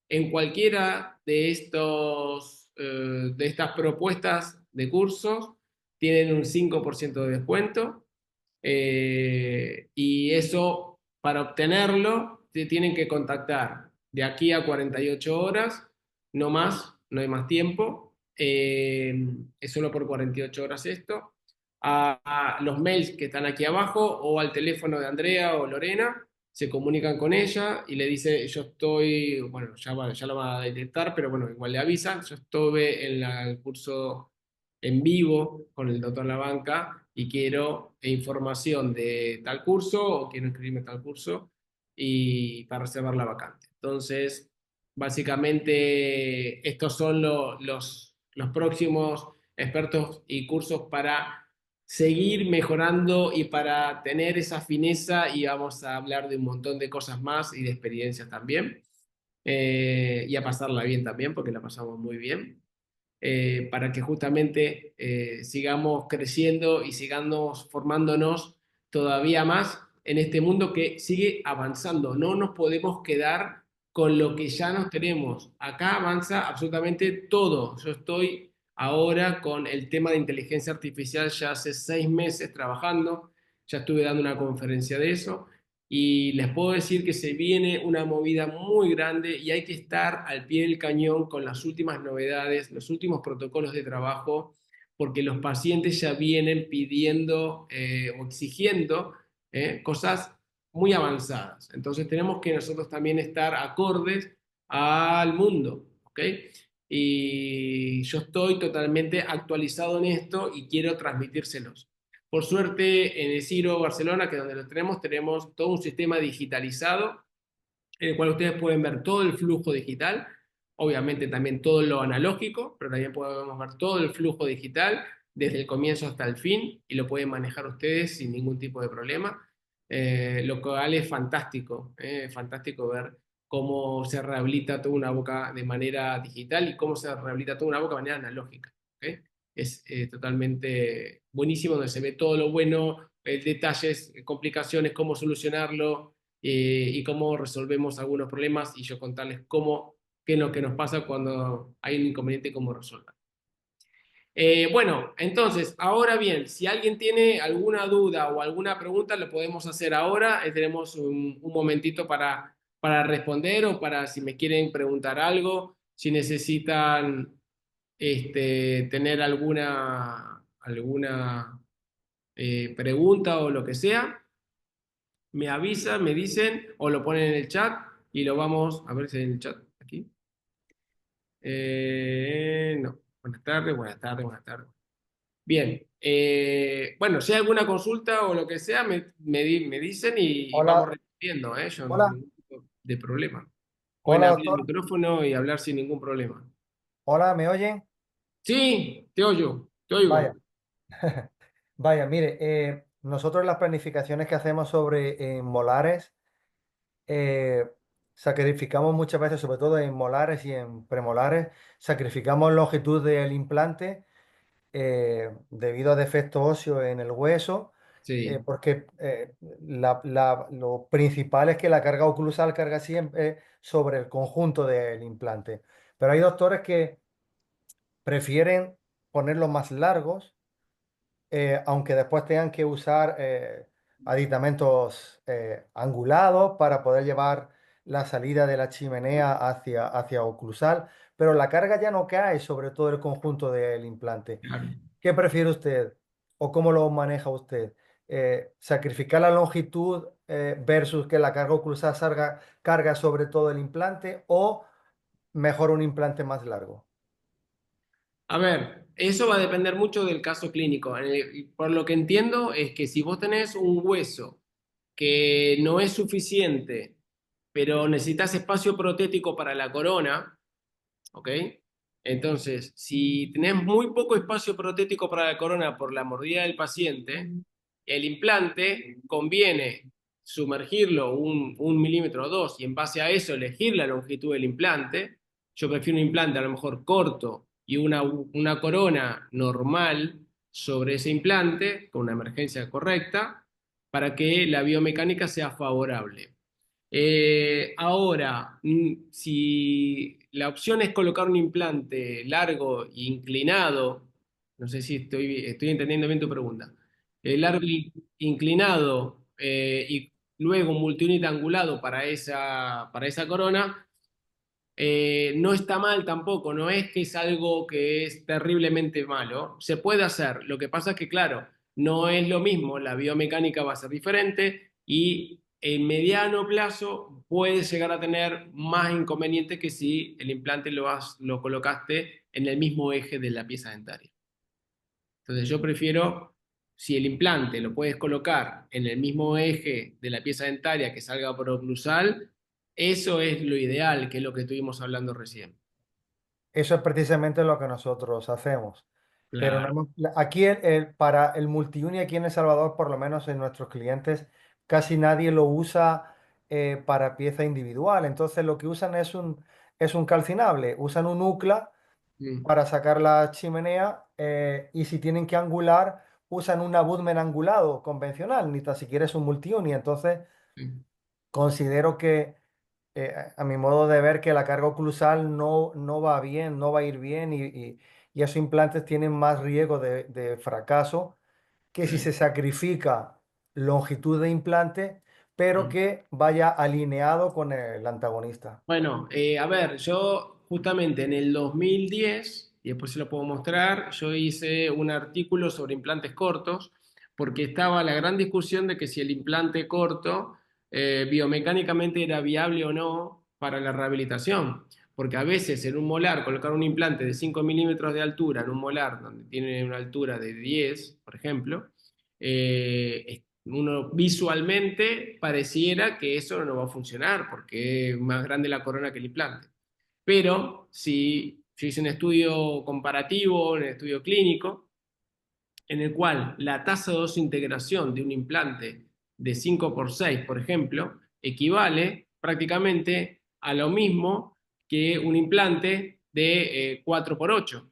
En cualquiera de estas propuestas de cursos, tienen un 5% de descuento. Y eso, para obtenerlo, te tienen que contactar de aquí a 48 horas, no más, no hay más tiempo. Es solo por 48 horas esto. A los mails que están aquí abajo o al teléfono de Andrea o Lorena, se comunican con ella y le dice, yo estoy, bueno, ya lo va a detectar, pero bueno, igual le avisan, yo estuve en el curso en vivo con el doctor Labanca y quiero información de tal curso o quiero inscribirme en tal curso y para reservar la vacante. Entonces, básicamente, estos son los próximos expertos y cursos para seguir mejorando y para tener esa fineza, y vamos a hablar de un montón de cosas más y de experiencias también. Y a pasarla bien también, porque la pasamos muy bien, para que justamente sigamos creciendo y sigamos formándonos todavía más en este mundo que sigue avanzando. No nos podemos quedar con lo que ya nos tenemos. Acá avanza absolutamente todo. Yo estoy ahora con el tema de inteligencia artificial ya hace 6 meses trabajando, ya estuve dando una conferencia de eso. Y les puedo decir que se viene una movida muy grande y hay que estar al pie del cañón con las últimas novedades, los últimos protocolos de trabajo, porque los pacientes ya vienen pidiendo o exigiendo cosas muy avanzadas. Entonces tenemos que nosotros también estar acordes al mundo, ¿ok? Y yo estoy totalmente actualizado en esto y quiero transmitírselos. Por suerte, en el Ciro Barcelona, que es donde lo tenemos, tenemos todo un sistema digitalizado en el cual ustedes pueden ver todo el flujo digital, obviamente también todo lo analógico, pero también podemos ver todo el flujo digital desde el comienzo hasta el fin y lo pueden manejar ustedes sin ningún tipo de problema, lo cual es fantástico ver cómo se rehabilita toda una boca de manera digital y cómo se rehabilita toda una boca de manera analógica. ¿Ok? Es totalmente buenísimo, donde se ve todo lo bueno, detalles, complicaciones, cómo solucionarlo, y cómo resolvemos algunos problemas y yo contarles qué es lo que nos pasa cuando hay un inconveniente y cómo resolver. Bueno, entonces, ahora bien, si alguien tiene alguna duda o alguna pregunta, lo podemos hacer ahora. Tenemos un momentito para responder o para si me quieren preguntar algo, si necesitan tener alguna pregunta o lo que sea, me avisan, me dicen o lo ponen en el chat y lo vamos a ver si hay en el chat aquí. No, buenas tardes, buenas tardes, buenas tardes. Bien, bueno, si hay alguna consulta o lo que sea, me dicen y vamos Hola, respondiendo, yo no hola, tengo ningún tipo de problema. Pueden hola, abrir el doctor. micrófono y hablar sin ningún problema. Hola, ¿me oyen? Sí, te oigo, te Vaya, oigo. vaya, mire, nosotros las planificaciones que hacemos sobre molares, eh, sacrificamos muchas veces, sobre todo en molares y en premolares, sacrificamos longitud del implante debido a defecto óseo en el hueso, Sí, porque lo principal es que la carga oclusal carga siempre sobre el conjunto del implante. Pero hay doctores que prefieren ponerlos más largos, aunque después tengan que usar aditamentos angulados para poder llevar la salida de la chimenea hacia oclusal, pero la carga ya no cae sobre todo el conjunto del implante. Claro. ¿Qué prefiere usted o cómo lo maneja usted? ¿Sacrificar la longitud versus que la carga oclusal carga sobre todo el implante o mejor un implante más largo? A ver, eso va a depender mucho del caso clínico. Por lo que entiendo es que si vos tenés un hueso que no es suficiente, pero necesitas espacio protético para la corona, ¿ok? Entonces, si tenés muy poco espacio protético para la corona por la mordida del paciente, el implante conviene sumergirlo un milímetro o dos y en base a eso elegir la longitud del implante. Yo prefiero un implante a lo mejor corto y una corona normal sobre ese implante con una emergencia correcta para que la biomecánica sea favorable. Ahora, si la opción es colocar un implante largo e inclinado, no sé si estoy entendiendo bien tu pregunta, largo e inclinado y luego un multiunit angulado para esa corona, no está mal tampoco, no es que es algo que es terriblemente malo, se puede hacer, lo que pasa es que claro, no es lo mismo, la biomecánica va a ser diferente y en mediano plazo puede llegar a tener más inconvenientes que si el implante lo colocaste en el mismo eje de la pieza dentaria. Entonces yo prefiero, si el implante lo puedes colocar en el mismo eje de la pieza dentaria que salga por oclusal, eso es lo ideal, que es lo que estuvimos hablando recién. Eso es precisamente lo que nosotros hacemos. Pero no Claro. aquí para el multiuni aquí en El Salvador, por lo menos en nuestros clientes, casi nadie lo usa para pieza individual. Entonces lo que usan es un calcinable. Usan un UCLA Mm, para sacar la chimenea y si tienen que angular, usan un abutment angulado convencional, ni tan siquiera es un multiuni. Entonces sí. considero que a mi modo de ver que la carga oclusal no va bien, no va a ir bien y esos implantes tienen más riesgo de fracaso que si Sí. se sacrifica longitud de implante, pero Mm. que vaya alineado con el antagonista. Bueno, a ver, yo justamente en el 2010, y después se lo puedo mostrar, yo hice un artículo sobre implantes cortos, porque estaba la gran discusión de que si el implante corto biomecánicamente era viable o no para la rehabilitación. Porque a veces en un molar, colocar un implante de 5 milímetros de altura en un molar donde tiene una altura de 10, por ejemplo, uno visualmente pareciera que eso no va a funcionar porque es más grande la corona que el implante. Pero si yo hice un estudio comparativo, un estudio clínico, en el cual la tasa de desintegración de un implante de 5 por 6, por ejemplo, equivale prácticamente a lo mismo que un implante de 4 por 8.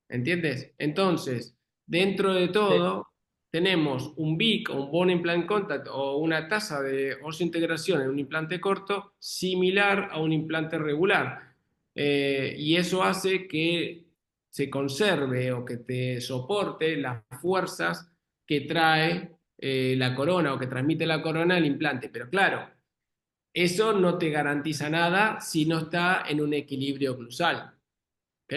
¿Entiendes? Entonces, dentro de Sí. todo, tenemos un BIC o un Bone Implant Contact o una tasa de integración en un implante corto similar a un implante regular. Y eso hace que se conserve o que te soporte las fuerzas que trae la corona o que transmite la corona al implante. Pero claro, eso no te garantiza nada si no está en un equilibrio oclusal. ¿Ok?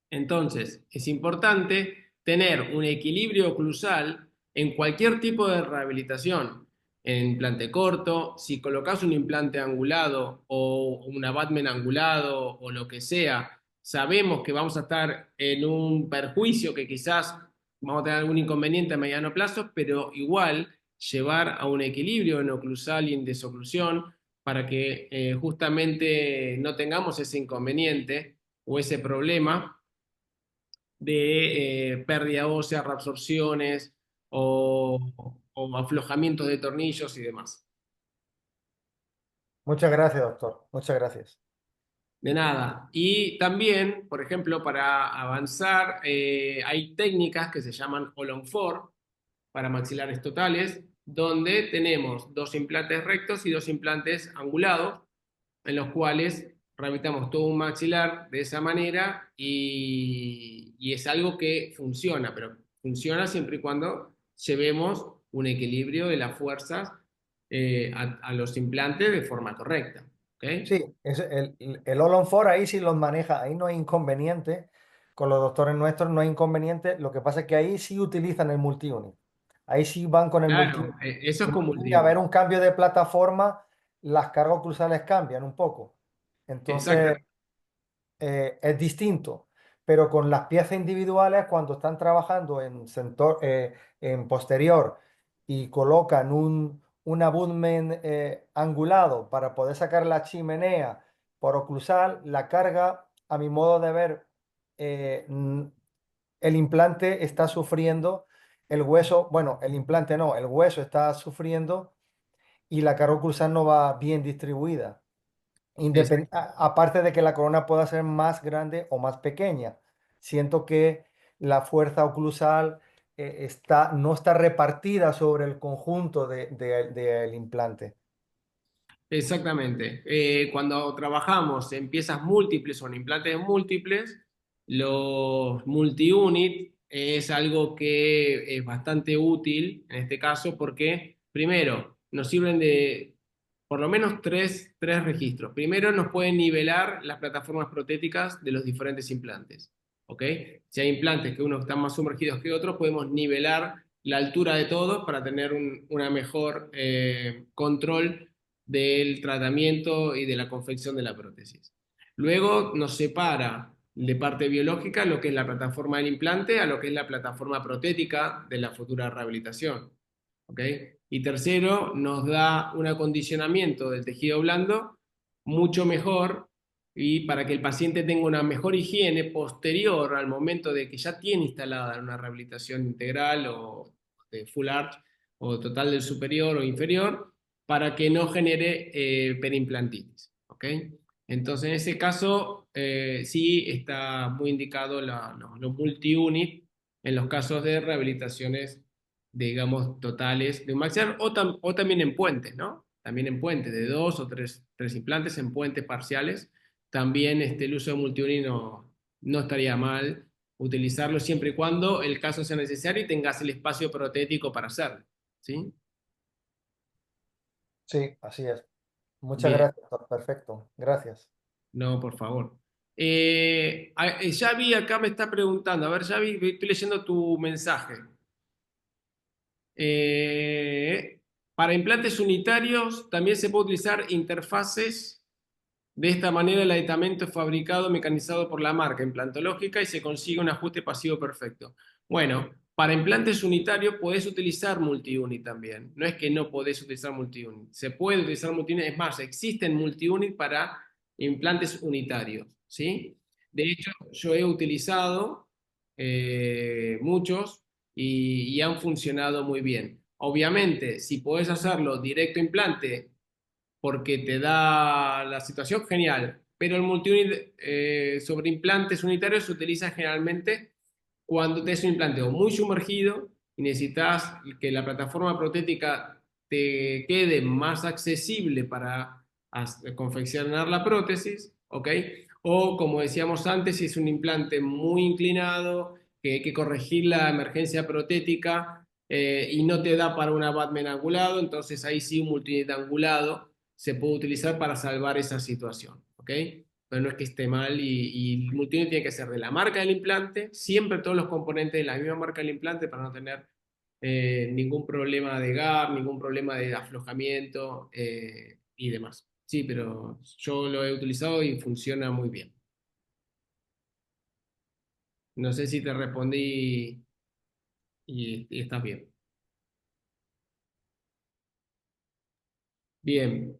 Entonces, es importante tener un equilibrio oclusal en cualquier tipo de rehabilitación. En implante corto, si colocas un implante angulado o un abutment angulado o lo que sea, sabemos que vamos a estar en un perjuicio que quizás vamos a tener algún inconveniente a mediano plazo, pero igual llevar a un equilibrio en oclusal y en desoclusión para que justamente no tengamos ese inconveniente o ese problema de pérdida ósea, reabsorciones o aflojamientos de tornillos y demás. Muchas gracias, doctor. Muchas gracias. De nada. Y también, por ejemplo, para avanzar, hay técnicas que se llaman All on Four para maxilares totales, donde tenemos dos implantes rectos y dos implantes angulados, en los cuales rehabilitamos todo un maxilar de esa manera y es algo que funciona, pero funciona siempre y cuando llevemos un equilibrio de las fuerzas a los implantes de forma correcta. ¿Ok? Sí, el All on Four ahí sí los maneja, ahí no hay inconveniente. Con los doctores nuestros no hay inconveniente. Lo que pasa es que ahí sí utilizan el multiunit. Ahí sí van con el Claro, multiunit. eso es como Y a ver un cambio de plataforma, las cargas oclusales cambian un poco. Entonces, exactamente, es distinto. Pero con las piezas individuales, cuando están trabajando en posterior y colocan un abutment angulado para poder sacar la chimenea por oclusal, la carga, a mi modo de ver, eh, mm, el implante está sufriendo, el hueso, bueno, el implante no, el hueso está sufriendo y la carga oclusal no va bien distribuida. Aparte de que la corona pueda ser más grande o más pequeña, siento que la fuerza oclusal no está repartida sobre el conjunto del implante. exactamente. Cuando trabajamos en piezas múltiples o en implantes múltiples, los multi-unit es algo que es bastante útil en este caso porque, primero, nos sirven de por lo menos tres registros. Primero, nos pueden nivelar las plataformas protéticas de los diferentes implantes. ¿Ok? Si hay implantes que unos están más sumergidos que otros, podemos nivelar la altura de todos para tener una mejor control del tratamiento y de la confección de la prótesis. Luego nos separa de parte biológica lo que es la plataforma del implante a lo que es la plataforma protética de la futura rehabilitación. ¿Ok? Y tercero, nos da un acondicionamiento del tejido blando mucho mejor y para que el paciente tenga una mejor higiene posterior al momento de que ya tiene instalada una rehabilitación integral o de full arch o total del superior o inferior para que no genere perimplantitis. ¿Ok? Entonces, en ese caso, sí está muy indicado los multi-unit en los casos de rehabilitaciones, digamos, totales de un maxilar o también en puentes, ¿no? También en puentes de dos o tres implantes, en puentes parciales. También el uso de multi-unit no estaría mal utilizarlo siempre y cuando el caso sea necesario y tengas el espacio protético para hacerlo. ¿Sí? Sí, así es. Muchas Bien. gracias, doctor. Perfecto. Gracias. No, por favor. Xavi acá me está preguntando, a ver, Xavi, estoy leyendo tu mensaje. Eh, para implantes unitarios también se puede utilizar interfaces. De esta manera el aditamento es fabricado mecanizado por la marca implantológica y se consigue un ajuste pasivo perfecto. Bueno, para implantes unitarios podés utilizar multiunit también. No es que no podés utilizar multiunit. Se puede utilizar multiunit. Es más, existen multiunit para implantes unitarios. ¿Sí? De hecho, yo he utilizado muchos y han funcionado muy bien. Obviamente, si podés hacerlo directo implante porque te da la situación genial, pero el multiunit sobre implantes unitarios se utiliza generalmente cuando te es un implante o muy sumergido y necesitas que la plataforma protética te quede más accesible para confeccionar la prótesis, ¿ok? O como decíamos antes, si es un implante muy inclinado, que hay que corregir la emergencia protética y no te da para un abutment angulado, entonces ahí sí un multiunit angulado se puede utilizar para salvar esa situación, ¿ok? Pero no es que esté mal y el multiunit tiene que ser de la marca del implante, siempre todos los componentes de la misma marca del implante para no tener ningún problema de gap, ningún problema de aflojamiento y demás. Sí, pero yo lo he utilizado y funciona muy bien. No sé si te respondí y estás bien. Bien.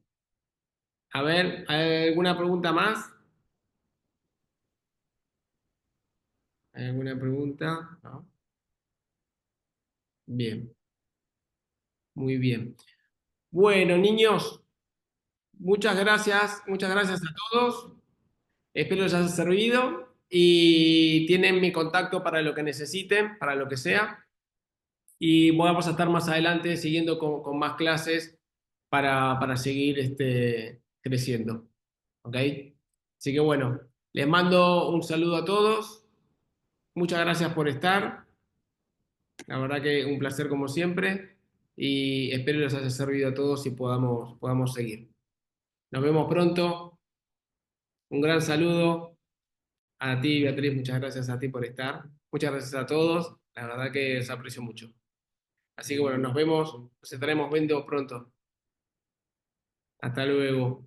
A ver, ¿hay alguna pregunta más? ¿Hay alguna pregunta? ¿No? Bien, muy bien. Bueno, niños, muchas gracias a todos. Espero les haya servido y tienen mi contacto para lo que necesiten, para lo que sea. Y vamos a estar más adelante siguiendo con más clases para seguir creciendo. ¿Ok? Así que bueno, les mando un saludo a todos. Muchas gracias por estar. La verdad que un placer como siempre. y espero les haya servido a todos y podamos seguir. Nos vemos pronto. Un gran saludo a ti, Beatriz. Muchas gracias a ti por estar. Muchas gracias a todos. La verdad que os aprecio mucho. Así que bueno, nos estaremos viendo pronto. Hasta luego.